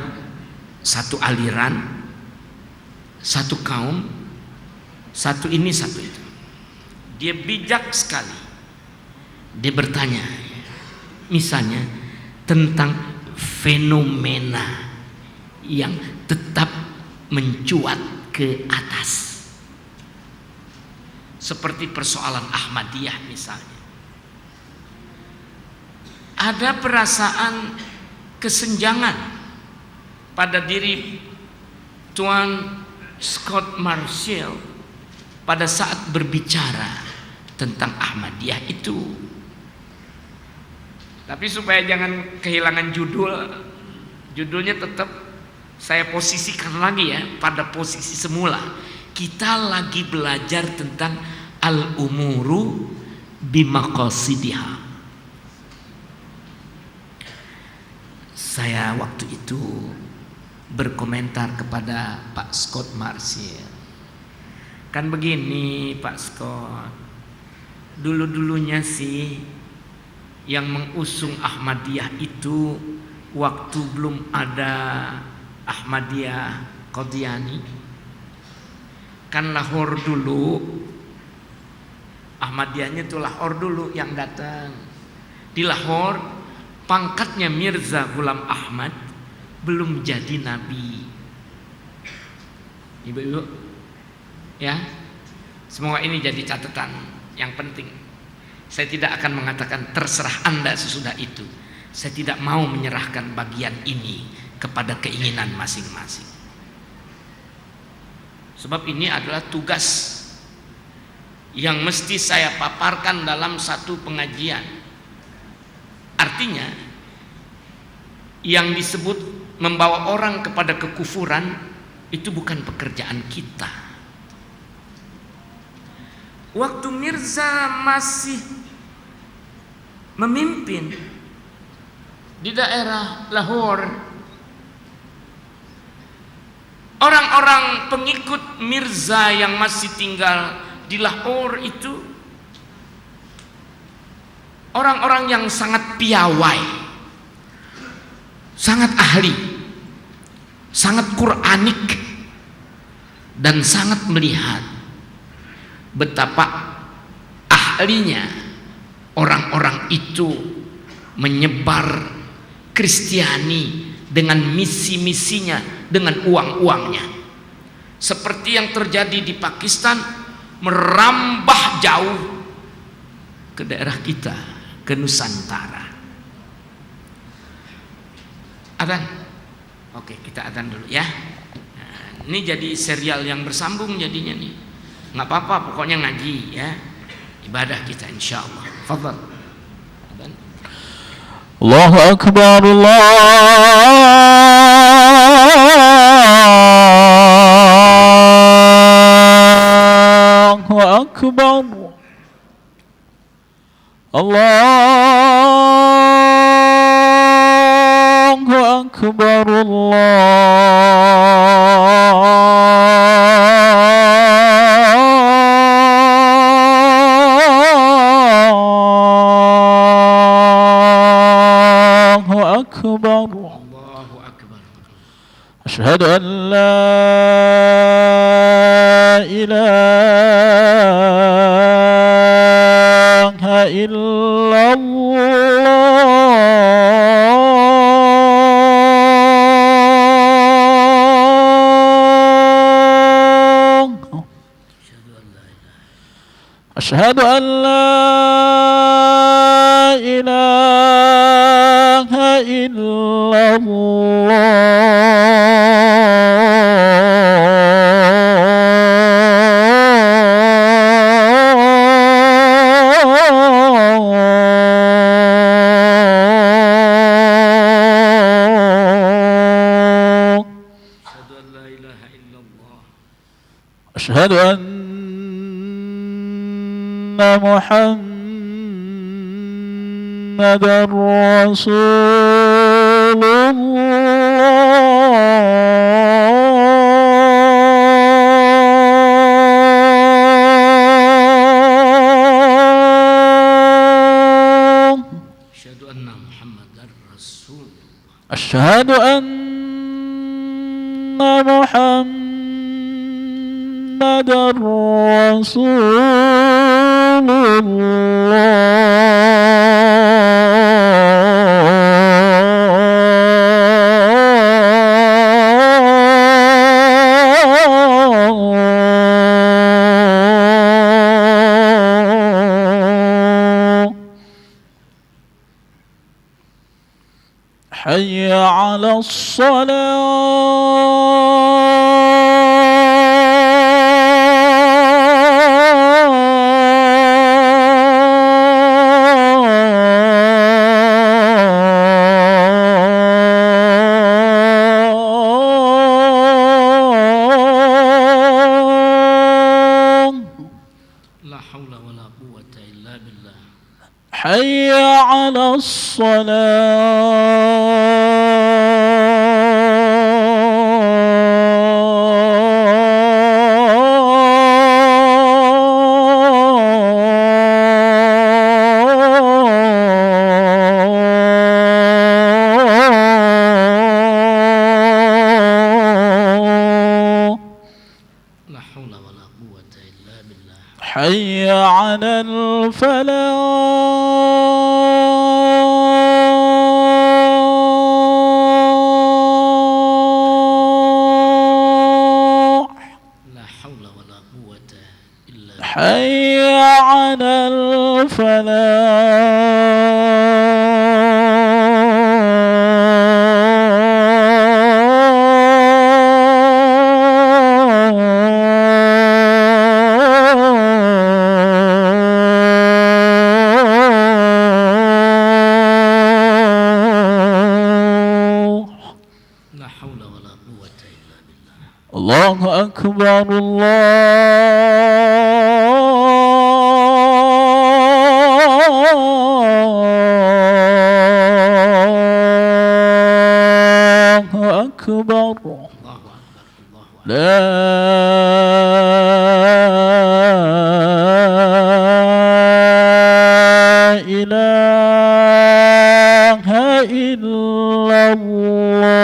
satu aliran, satu kaum, satu ini, satu itu. Dia bijak sekali. Dia bertanya, misalnya tentang fenomena yang tetap mencuat ke atas, seperti persoalan Ahmadiyah misalnya. Ada perasaan kesenjangan pada diri Tuan Scott Marshall pada saat berbicara tentang Ahmadiyah itu. Tapi supaya jangan kehilangan judulnya tetap saya posisikan lagi ya pada posisi semula. Kita lagi belajar tentang al-umuru bimaqasidiha. Saya waktu itu berkomentar kepada Pak Scott Marshall. Kan begini Pak Scott, dulu-dulunya sih yang mengusung Ahmadiyah itu waktu belum ada Ahmadiyah Qadiani, kan Lahore dulu, Ahmadiyahnya itu Lahore dulu yang datang. Di Lahore pangkatnya Mirza Ghulam Ahmad belum jadi nabi. Ibu-ibu ya, semoga ini jadi catatan yang penting. Saya tidak akan mengatakan terserah Anda sesudah itu. Saya tidak mau menyerahkan bagian ini kepada keinginan masing-masing. Sebab ini adalah tugas yang mesti saya paparkan dalam satu pengajian. Artinya yang disebut membawa orang kepada kekufuran itu bukan pekerjaan kita. Waktu Mirza masih memimpin di daerah Lahore, orang-orang pengikut Mirza yang masih tinggal di Lahore itu orang-orang yang sangat piawai, sangat ahli, sangat Quranik, dan sangat melihat betapa ahlinya orang-orang itu menyebar Kristiani dengan misi-misinya, dengan uang-uangnya. Seperti yang terjadi di Pakistan, merambah jauh ke daerah kita, ke Nusantara. Adzan. Oke, kita adzan dulu ya. Nah, ini jadi serial yang bersambung jadinya nih. Nggak apa-apa, pokoknya ngaji ya. Ibadah kita insyaallah. Fadhal. Adzan. Allahu Akbar, Allahu Akbar, Allahu Akbar, Allahu Akbar. Allahu Akbar. أشهد أن لا إله إلا الله أشهد أن لا إله إلا الله Asyhadu an la ilaha illallah. أشهد أن محمدا رسول الله Asyhadu anna Muhammadar Rasulullah. أشهد أن محمدا رسول الله حي على الصلاة La haula wala quwwata illa billah. حي على La haula wala quwwata illa billah. حي على الفلاح La haula wala quwwata illa billah. حي على الفلاح La haula wala quwwata illa billah. الله أكبر الله أكبر Allahu akbar. Allahu akbar. لا إله إلا الله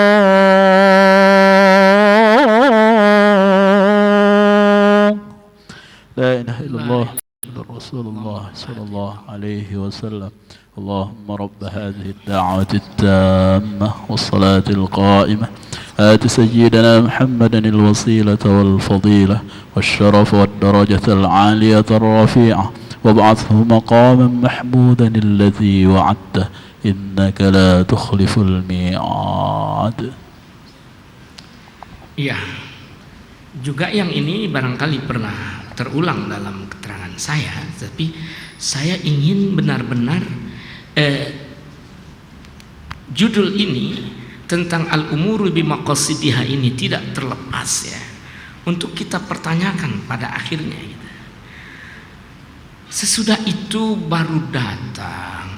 لا إله إلا الله محمد رسول الله صلى الله عليه وسلم اللهم رب هذه الدعوة التامة والصلاة القائمة آت سيدنا محمدا الوسيلة والفضيلة والشرف والدرجة العالية الرفيعة وابعثه مقاما محمودا الذي وعدته إنك لا تخلف الميعاد. Iya. Juga yang ini barangkali pernah terulang dalam keterangan saya, tapi saya ingin benar-benar judul ini tentang al-umuru bimaqasidiha ini tidak terlepas ya, untuk kita pertanyakan pada akhirnya gitu. Sesudah itu baru datang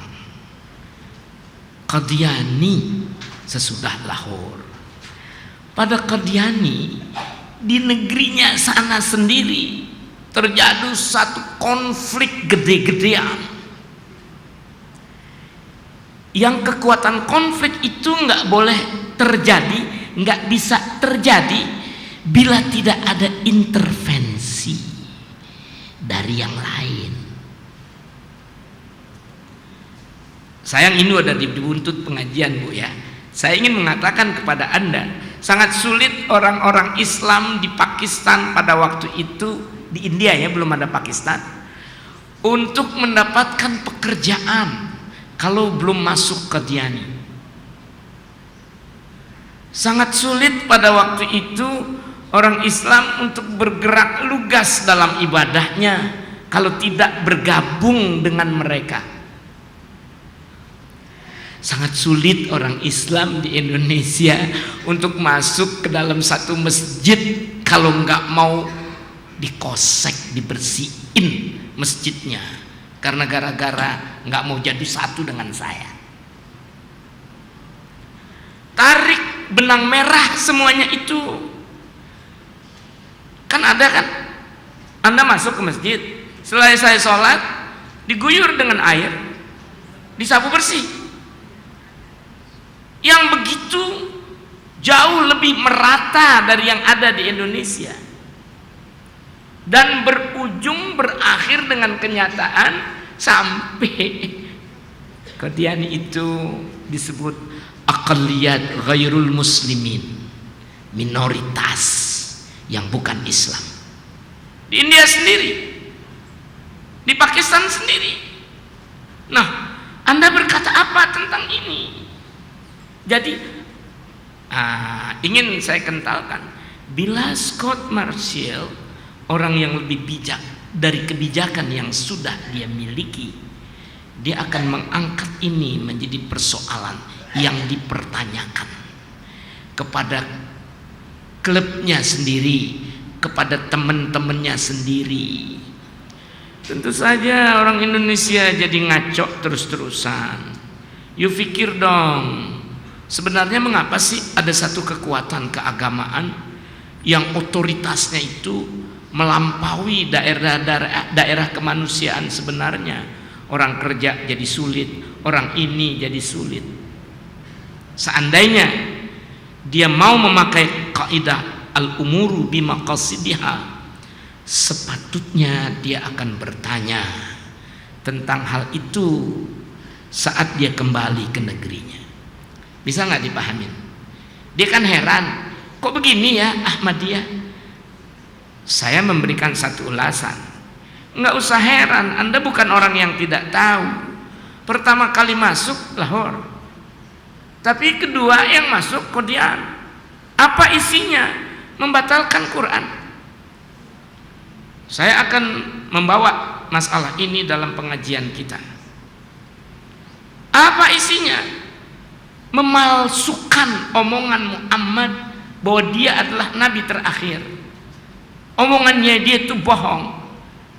Qadiani sesudah Lahore. Pada Qadiani di negerinya sana sendiri terjadi satu konflik gede-gedean, yang kekuatan konflik itu nggak boleh terjadi, nggak bisa terjadi bila tidak ada intervensi dari yang lain. Sayang ini ada di buntut pengajian Bu ya. Saya ingin mengatakan kepada Anda, sangat sulit orang-orang Islam di Pakistan pada waktu itu, di India ya, belum ada Pakistan, untuk mendapatkan pekerjaan kalau belum masuk Qadiani. Sangat sulit pada waktu itu orang Islam untuk bergerak lugas dalam ibadahnya kalau tidak bergabung dengan mereka. Sangat sulit orang Islam di Indonesia untuk masuk ke dalam satu masjid kalau nggak mau dikosek, dibersihin masjidnya, karena gara-gara nggak mau jadi satu dengan saya. Tarik benang merah semuanya itu kan ada kan. Anda masuk ke masjid, selesai sholat diguyur dengan air, disapu bersih, yang begitu jauh lebih merata dari yang ada di Indonesia, dan berakhir dengan kenyataan sampai Qadiani itu disebut aqalliyat ghairul muslimin, minoritas yang bukan Islam, di India sendiri, di Pakistan sendiri. Nah, Anda berkata apa tentang ini? Jadi ingin saya kentalkan, bila Scott Marshall, orang yang lebih bijak dari kebijakan yang sudah dia miliki, dia akan mengangkat ini menjadi persoalan yang dipertanyakan kepada klubnya sendiri, kepada teman-temannya sendiri. Tentu saja orang Indonesia jadi ngaco terus-terusan. You pikir dong, sebenarnya mengapa sih ada satu kekuatan keagamaan yang otoritasnya itu melampaui daerah kemanusiaan sebenarnya? Orang kerja jadi sulit, orang ini jadi sulit. Seandainya dia mau memakai kaidah al-umuru bimaqasidiha, sepatutnya dia akan bertanya tentang hal itu saat dia kembali ke negerinya. Bisa nggak dipahamin? Dia kan heran, kok begini ya Ahmadiyah? Saya memberikan satu ulasan. Nggak usah heran, Anda bukan orang yang tidak tahu. Pertama kali masuk Lahore, tapi kedua yang masuk Qadian. Apa isinya? Membatalkan Quran. Saya akan membawa masalah ini dalam pengajian kita. Apa isinya? Memalsukan omongan Muhammad bahwa dia adalah nabi terakhir. Omongannya dia itu bohong.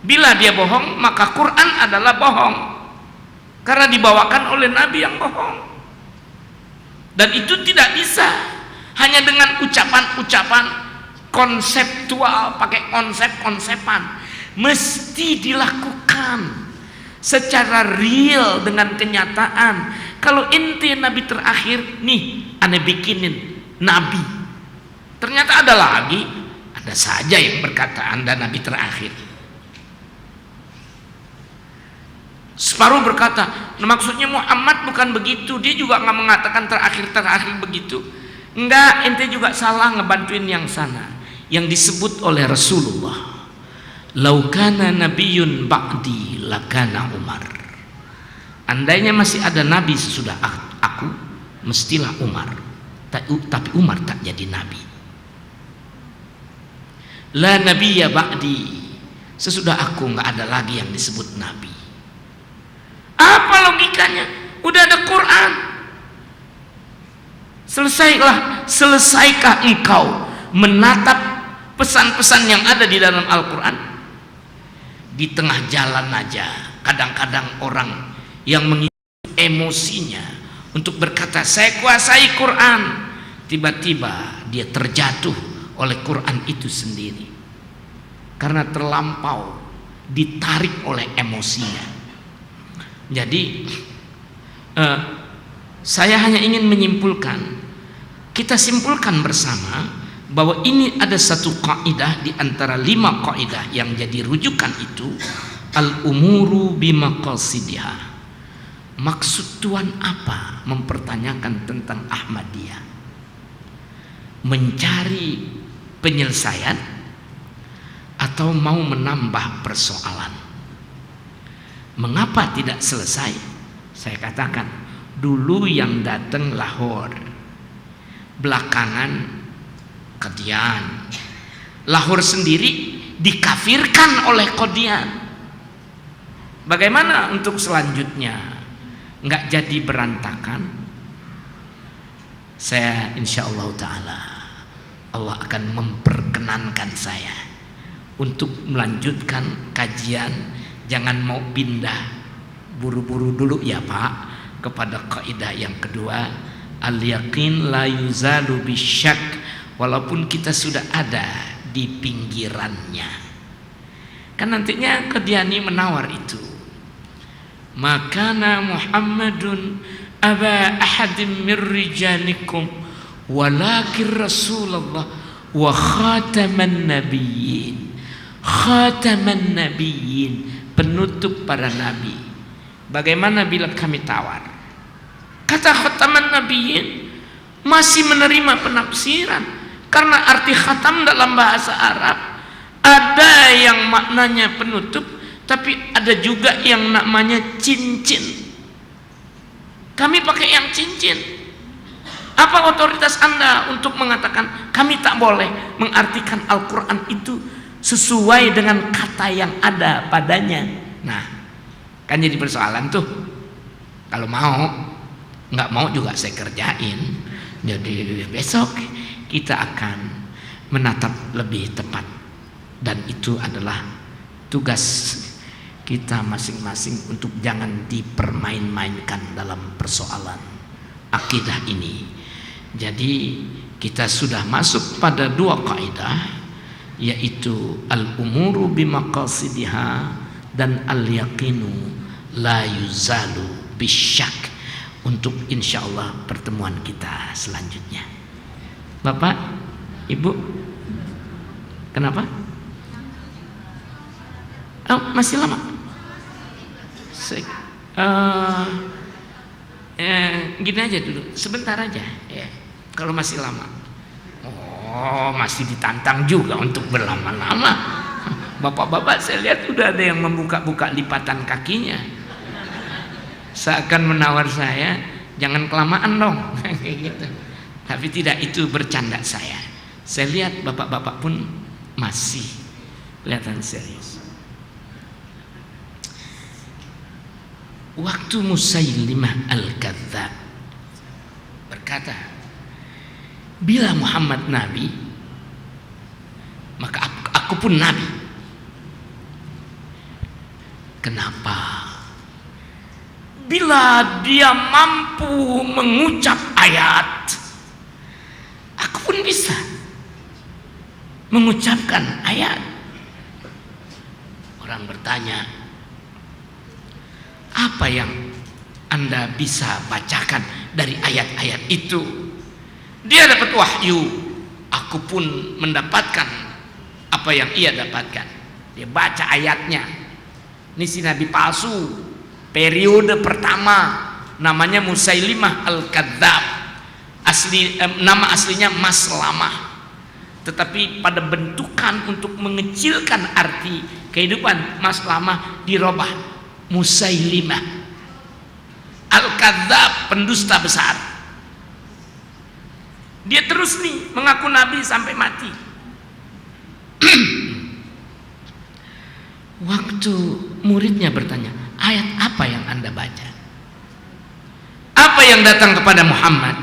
Bila dia bohong, maka Quran adalah bohong, karena dibawakan oleh nabi yang bohong. Dan itu tidak bisa hanya dengan ucapan-ucapan konseptual, pakai konsep-konsepan. Mesti dilakukan secara real dengan kenyataan. Kalau ente nabi terakhir, nih aneh bikinin nabi, ternyata ada lagi, ada saja yang berkata Anda nabi terakhir. Separuh berkata, maksudnya Muhammad bukan begitu, dia juga nggak mengatakan terakhir begitu. Enggak, ente juga salah ngebantuin yang sana, yang disebut oleh Rasulullah. Laukana nabiyyun ba'di lakana Umar. Andainya masih ada nabi sesudah aku, mestilah Umar. Tapi Umar tak jadi nabi. La nabiyya ba'di. Sesudah aku nggak ada lagi yang disebut nabi. Apa logikanya? Udah ada Quran. Selesaikah engkau menatap pesan-pesan yang ada di dalam Al-Quran? Di tengah jalan aja kadang-kadang orang yang mengikuti emosinya untuk berkata saya kuasai Quran, tiba-tiba dia terjatuh oleh Quran itu sendiri karena terlampau ditarik oleh emosinya. Jadi saya hanya ingin menyimpulkan, kita simpulkan bersama bahwa ini ada satu kaidah di antara 5 kaidah yang jadi rujukan itu, al-umuru bimaqasidiha. Maksud Tuhan apa mempertanyakan tentang Ahmadiyah? Mencari penyelesaian atau mau menambah persoalan? Mengapa tidak selesai? Saya katakan, dulu yang datang Lahore, belakangan Qadian. Lahore sendiri dikafirkan oleh Qadian. Bagaimana untuk selanjutnya? Nggak jadi berantakan? Saya insya Allah ta'ala, Allah akan memperkenankan saya untuk melanjutkan kajian. Jangan mau pindah buru-buru dulu ya Pak kepada kaidah yang kedua, al-yaqin la yuzalu bisyak. Walaupun kita sudah ada di pinggirannya, kan nantinya Qadiani menawar itu, makana Muhammadun aba ahadim min rijalikum walakin Rasulullah wa khataman nabiyyin. Khataman nabiyyin, penutup para nabi. Bagaimana bila kami tawar? Kata khataman nabiyyin masih menerima penafsiran, karena arti khatam dalam bahasa Arab ada yang maknanya penutup, tapi ada juga yang namanya cincin. Kami pakai yang cincin. Apa otoritas Anda untuk mengatakan kami tak boleh mengartikan Al-Quran itu sesuai dengan kata yang ada padanya? Nah, kan jadi persoalan tuh. Kalau mau, nggak mau juga saya kerjain. Jadi besok kita akan menatap lebih tepat, dan itu adalah tugas kita masing-masing untuk jangan dipermain-mainkan dalam persoalan akidah ini. Jadi kita sudah masuk pada 2 kaidah, yaitu al-umuru bimaqasidiha dan al-yaqinu la yuzalu bisyak, untuk insyaallah pertemuan kita selanjutnya. Bapak, Ibu, kenapa? Oh, masih lama. Gini aja dulu, sebentar aja ya. Kalau masih lama. Oh, masih ditantang juga untuk berlama-lama. Bapak-bapak saya lihat udah ada yang membuka-buka lipatan kakinya. Seakan menawar saya, jangan kelamaan dong. Kayak gitu. Tapi tidak, itu bercanda saya. Saya lihat bapak-bapak pun masih kelihatan serius. Waktu Musailimah Al-Kadzdzab berkata, bila Muhammad Nabi, maka aku pun Nabi. Kenapa? Bila dia mampu mengucap ayat, aku pun bisa mengucapkan ayat. Orang bertanya, apa yang Anda bisa bacakan dari ayat-ayat itu? Dia dapat wahyu, aku pun mendapatkan apa yang ia dapatkan. Dia baca ayatnya. Ini si Nabi palsu, periode pertama, namanya Musailimah Al-Kadzdzab. Nama aslinya Maslamah, tetapi pada bentukan untuk mengecilkan arti kehidupan Maslamah dirubah Musailimah Al-Kadzdzab, pendusta besar. Dia terus nih mengaku nabi sampai mati. Waktu muridnya bertanya, ayat apa yang Anda baca? Apa yang datang kepada Muhammad?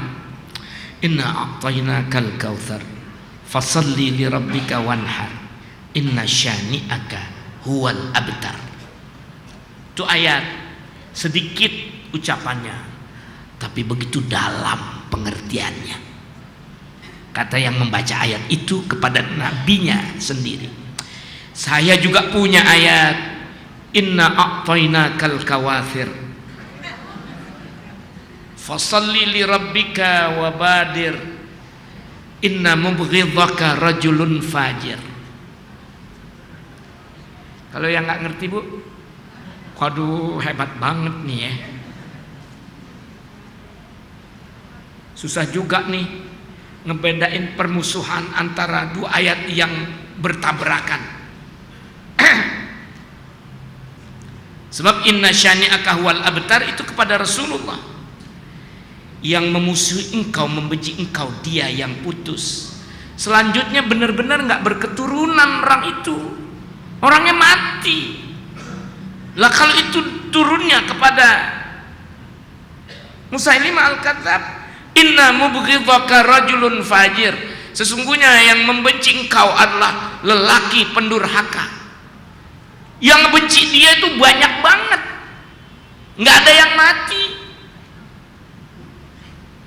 Inna a'tainakal kautsar fasalli li rabbika wanhar inna syani'aka huwal abtar. Itu ayat sedikit ucapannya, tapi begitu dalam pengertiannya. Kata yang membaca ayat itu kepada nabinya sendiri. Saya juga punya ayat, inna a'tainakal kawathir fasalli li rabbika wabadir inna mubghidhaka rajulun fajir. Kalau yang nggak ngerti bu, waduh hebat banget nih ya. Susah juga nih ngebedain permusuhan antara dua ayat yang bertabrakan. Sebab inna syani'aka huwal abtar itu kepada Rasulullah. Yang memusuhi engkau, membenci engkau, dia yang putus. Selanjutnya benar-benar nggak berketurunan orang itu, orangnya mati. Lah kalau itu turunnya kepada Musailimah Al-Kadzdzab, inna mubghidhaka rajulun fajir, sesungguhnya yang membenci engkau adalah lelaki pendurhaka. Yang benci dia itu banyak banget, nggak ada yang mati,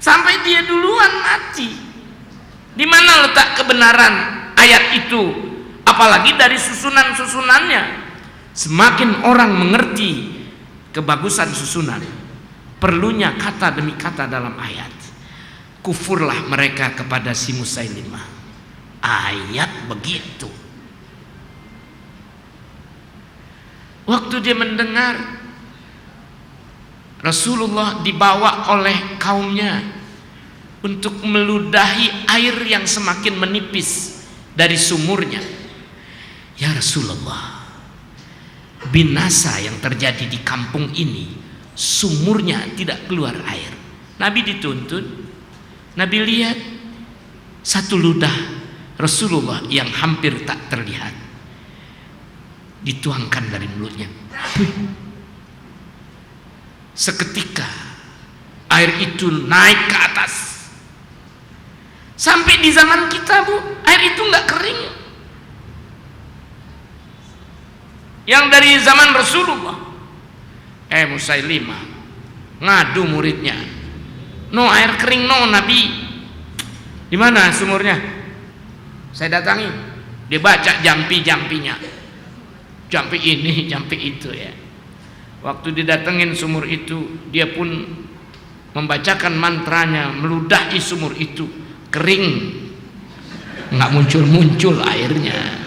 sampai dia duluan mati. Di mana letak kebenaran ayat itu? Apalagi dari susunan-susunannya. Semakin orang mengerti kebagusan susunan, perlunya kata demi kata dalam ayat, kufurlah mereka kepada si Musailimah. Ayat begitu. Waktu dia mendengar Rasulullah dibawa oleh kaumnya untuk meludahi air yang semakin menipis dari sumurnya. Ya Rasulullah, binasa yang terjadi di kampung ini, sumurnya tidak keluar air. Nabi dituntun, Nabi lihat satu ludah Rasulullah yang hampir tak terlihat dituangkan dari mulutnya. Seketika air itu naik ke atas. Sampai di zaman kita bu, air itu nggak kering. Yang dari zaman Rasulullah, Musailimah ngadu muridnya, no air kering no Nabi. Di mana sumurnya? Saya datangi. Dia baca jampi-jampinya, jampi ini, jampi itu ya. Waktu didatengin sumur itu, dia pun membacakan mantranya, meludahi sumur itu, kering, nggak muncul-muncul airnya.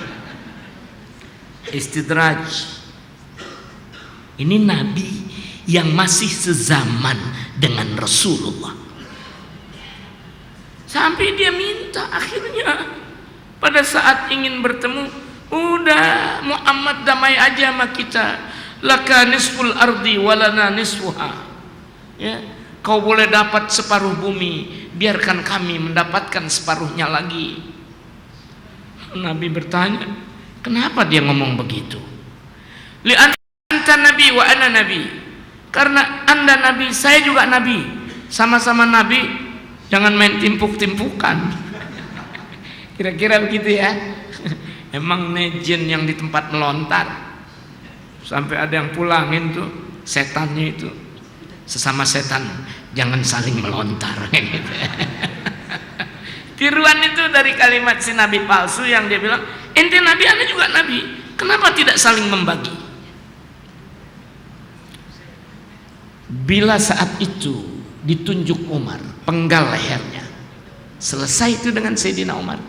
Istidraj, Ini nabi yang masih sezaman dengan Rasulullah. Sampai dia minta akhirnya pada saat ingin bertemu, udah Muhammad damai aja sama kita. Laka nisful ardi walana nisfuha. Ya, kau boleh dapat separuh bumi, biarkan kami mendapatkan separuhnya lagi. Nabi bertanya, kenapa dia ngomong begitu? Li anta nabi wa ana nabi. Karena anda nabi, saya juga nabi. Sama-sama nabi, jangan main timpuk-timpukan. Kira-kira begitu ya. Emang nejen yang di tempat melontar. Sampai ada yang pulangin tuh setannya itu, sesama setan jangan saling melontar. Tiruan itu dari kalimat si nabi palsu yang dia bilang, ente nabi, anda juga nabi, kenapa tidak saling membagi? Bila saat itu ditunjuk Umar penggal lehernya, selesai itu dengan Sayyidina Umar.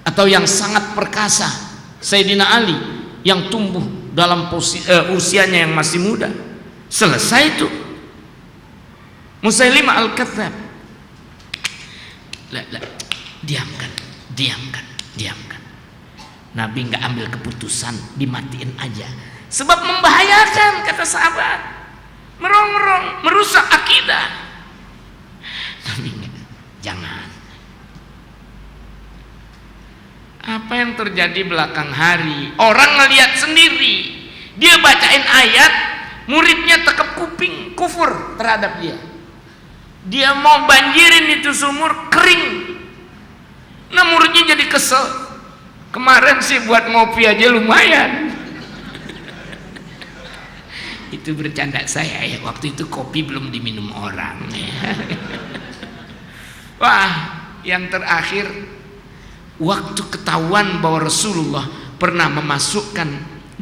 Atau yang sangat perkasa Sayyidina Ali yang tumbuh dalam usianya yang masih muda, selesai itu. Musailimah Al-Kadzdzab, diamkan. Nabi nggak ambil keputusan, dimatiin aja, sebab membahayakan, kata sahabat, merongrong, merusak akidah. Nabi jangan. Apa yang terjadi belakang hari, orang ngelihat sendiri, dia bacain ayat, muridnya tekep kuping, kufur terhadap dia. Dia mau banjirin itu sumur, kering. Nah muridnya jadi kesel. Kemarin sih buat ngopi aja lumayan. Itu bercanda saya ya, waktu itu kopi belum diminum orang ya. Wah, yang terakhir, waktu ketahuan bahwa Rasulullah pernah memasukkan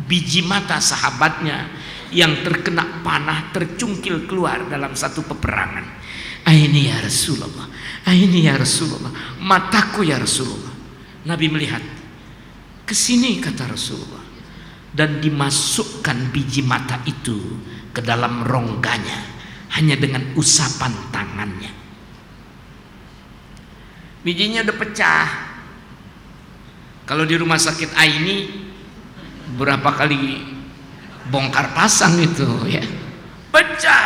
biji mata sahabatnya yang terkena panah, tercungkil keluar dalam satu peperangan. Ini ya Rasulullah, ini ya Rasulullah, mataku ya Rasulullah. Nabi melihat, kesini kata Rasulullah, dan dimasukkan biji mata itu ke dalam rongganya hanya dengan usapan tangannya. Bijinya udah pecah. Kalau di rumah sakit Aini berapa kali bongkar pasang itu ya, pecah,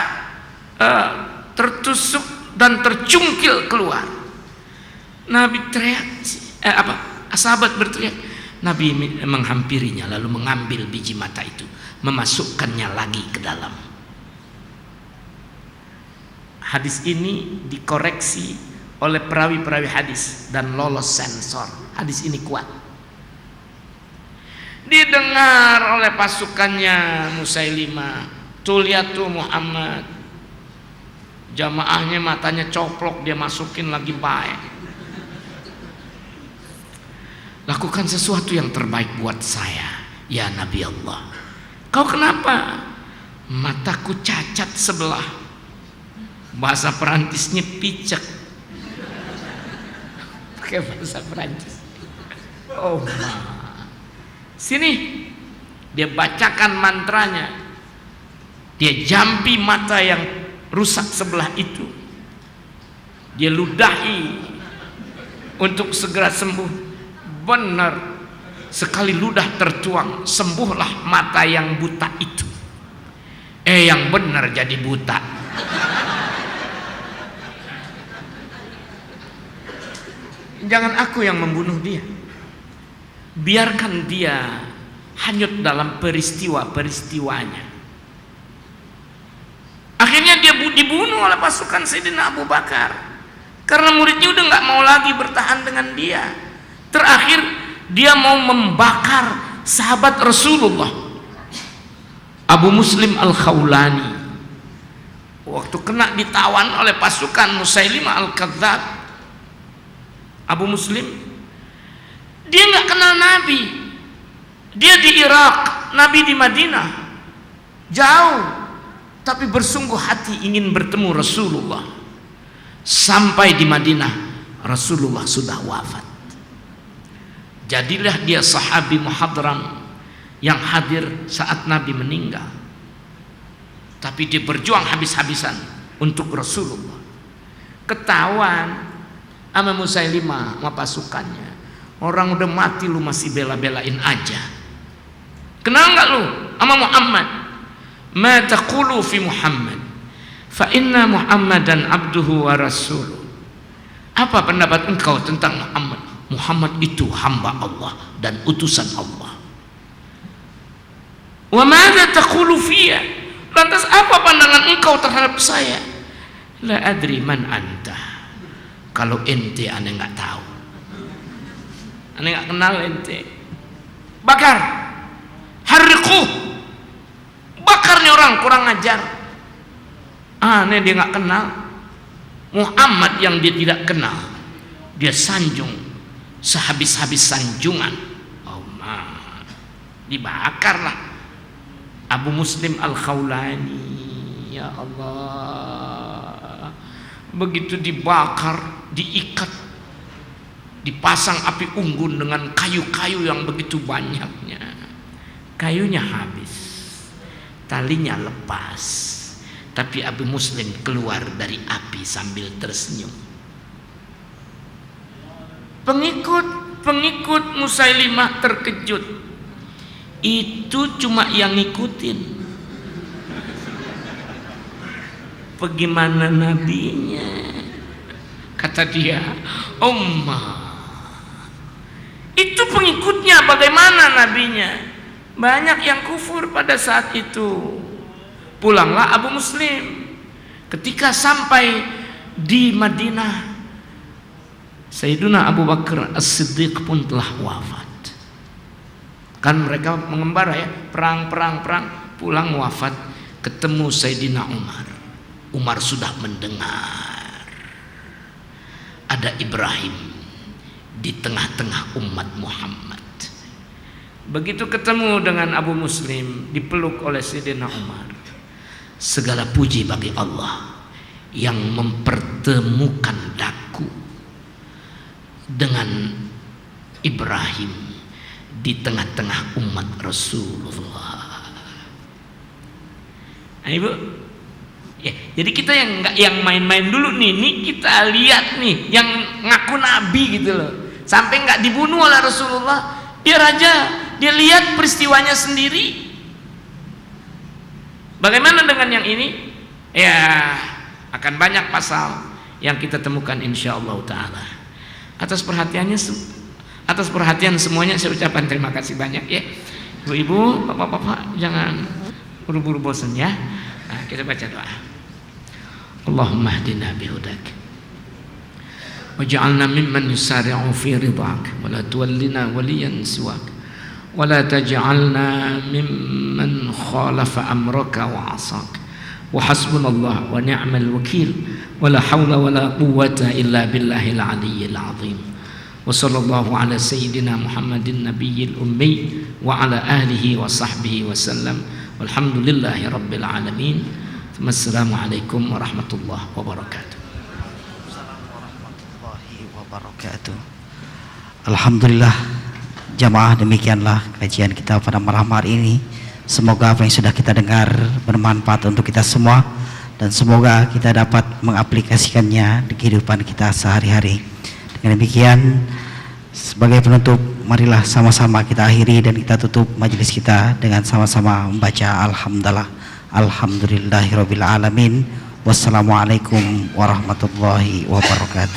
tertusuk dan tercungkil keluar. Nabi teriak, sahabat berteriak. Nabi menghampirinya lalu mengambil biji mata itu, memasukkannya lagi ke dalam. Hadis ini dikoreksi oleh perawi-perawi hadis dan lolos sensor. Hadis ini kuat. Didengar oleh pasukannya Musailimah, tuh lihat tuh Muhammad, jamaahnya matanya coplok, dia masukin lagi baik. Lakukan sesuatu yang terbaik buat saya ya Nabi Allah. Kau kenapa? Mataku cacat sebelah, bahasa Perancisnya picek. Pakai bahasa Perancis. Oh ma. Sini, dia bacakan mantranya, dia jampi mata yang rusak sebelah itu, dia ludahi untuk segera sembuh. Benar, sekali ludah tertuang, sembuhlah mata yang buta itu. Yang benar jadi buta. Jangan aku yang membunuh dia, biarkan dia hanyut dalam peristiwa-peristiwanya. Akhirnya dia dibunuh oleh pasukan Sayyidina Abu Bakar karena muridnya udah nggak mau lagi bertahan dengan dia. Terakhir dia mau membakar sahabat Rasulullah, Abu Muslim Al-Khawlani. Waktu kena ditawan oleh pasukan Musailimah Al-Kadzdzab, Abu Muslim, dia nggak kenal Nabi. Dia di Irak, Nabi di Madinah, jauh, tapi bersungguh hati ingin bertemu Rasulullah. Sampai di Madinah, Rasulullah sudah wafat. Jadilah dia sahabi muhadram yang hadir saat Nabi meninggal, tapi dia berjuang habis-habisan untuk Rasulullah. Ketahuan sama Musailimah sama pasukannya, orang udah mati lu masih bela-belain aja. Kenal nggak lu sama Muhammad? Ma taqulu fi Muhammad fa inna Muhammadan abduhu wa rasuluh. Apa pendapat engkau tentang Muhammad? Muhammad itu hamba Allah dan utusan Allah. Wa madza taqulu fiyya? Lantas apa pandangan engkau terhadap saya? La adri man anta. Kalau ente ane nggak tahu, ane nggak kenal ente. Bakar, hariku, bakar nih orang kurang ajar. Ane dia nggak kenal Muhammad yang dia tidak kenal, dia sanjung sehabis-habis sanjungan. Oh man, dibakarlah Abu Muslim Al-Khawlani. Ya Allah, begitu dibakar, diikat, dipasang api unggun dengan kayu-kayu yang begitu banyaknya. Kayunya habis, talinya lepas, tapi Abu Muslim keluar dari api sambil tersenyum. Pengikut Musailimah terkejut. Itu cuma yang ngikutin. Bagaimana nabinya? Kata dia, itu pengikutnya, bagaimana nabinya? Banyak yang kufur pada saat itu. Pulanglah Abu Muslim. Ketika sampai di Madinah, Sayyiduna Abu Bakar As-Siddiq pun telah wafat. Kan mereka mengembara ya, perang, pulang wafat, ketemu Sayyidina Umar. Umar sudah mendengar ada Ibrahim di tengah-tengah umat Muhammad. Begitu ketemu dengan Abu Muslim, dipeluk oleh Sayyidina Umar. Segala puji bagi Allah yang mempertemukan daku dengan Ibrahim di tengah-tengah umat Rasulullah. Nah, Ibu, ya, jadi kita yang main-main dulu nih, kita lihat nih yang ngaku nabi gitu loh, sampai nggak dibunuh oleh Rasulullah, biar aja dia lihat peristiwanya sendiri. Bagaimana dengan yang ini? Ya, akan banyak pasal yang kita temukan insyaallah taala. Atas perhatian semuanya saya ucapkan terima kasih banyak ya. Ibu-ibu, bapak-bapak, jangan buru-buru bosan ya. Nah, kita baca doa. Allahumma hdina bihudak waj'alna mimman yusari'u fi ridhak wa la tuwallina waliyan siwak wa la taj'alna mimman khalafa amraka wa 'asak wa hasbunallah wa ni'mal wakil wa la hawla wa la quwwata illa billahil 'aliyyil 'azim wa sallallahu ala sayyidina Muhammadin nabiyil ummi wa ala alihi wa sahbihi wa sallam walhamdulillahi rabbil alamin. Assalamualaikum warahmatullahi wabarakatuh. Alhamdulillah jamaah, demikianlah kajian kita pada malam hari ini. Semoga apa yang sudah kita dengar bermanfaat untuk kita semua, dan semoga kita dapat mengaplikasikannya di kehidupan kita sehari-hari. Dengan demikian, sebagai penutup, marilah sama-sama kita akhiri dan kita tutup majelis kita dengan sama-sama membaca Alhamdulillahirabbil alamin. Wassalamualaikum warahmatullahi wabarakatuh.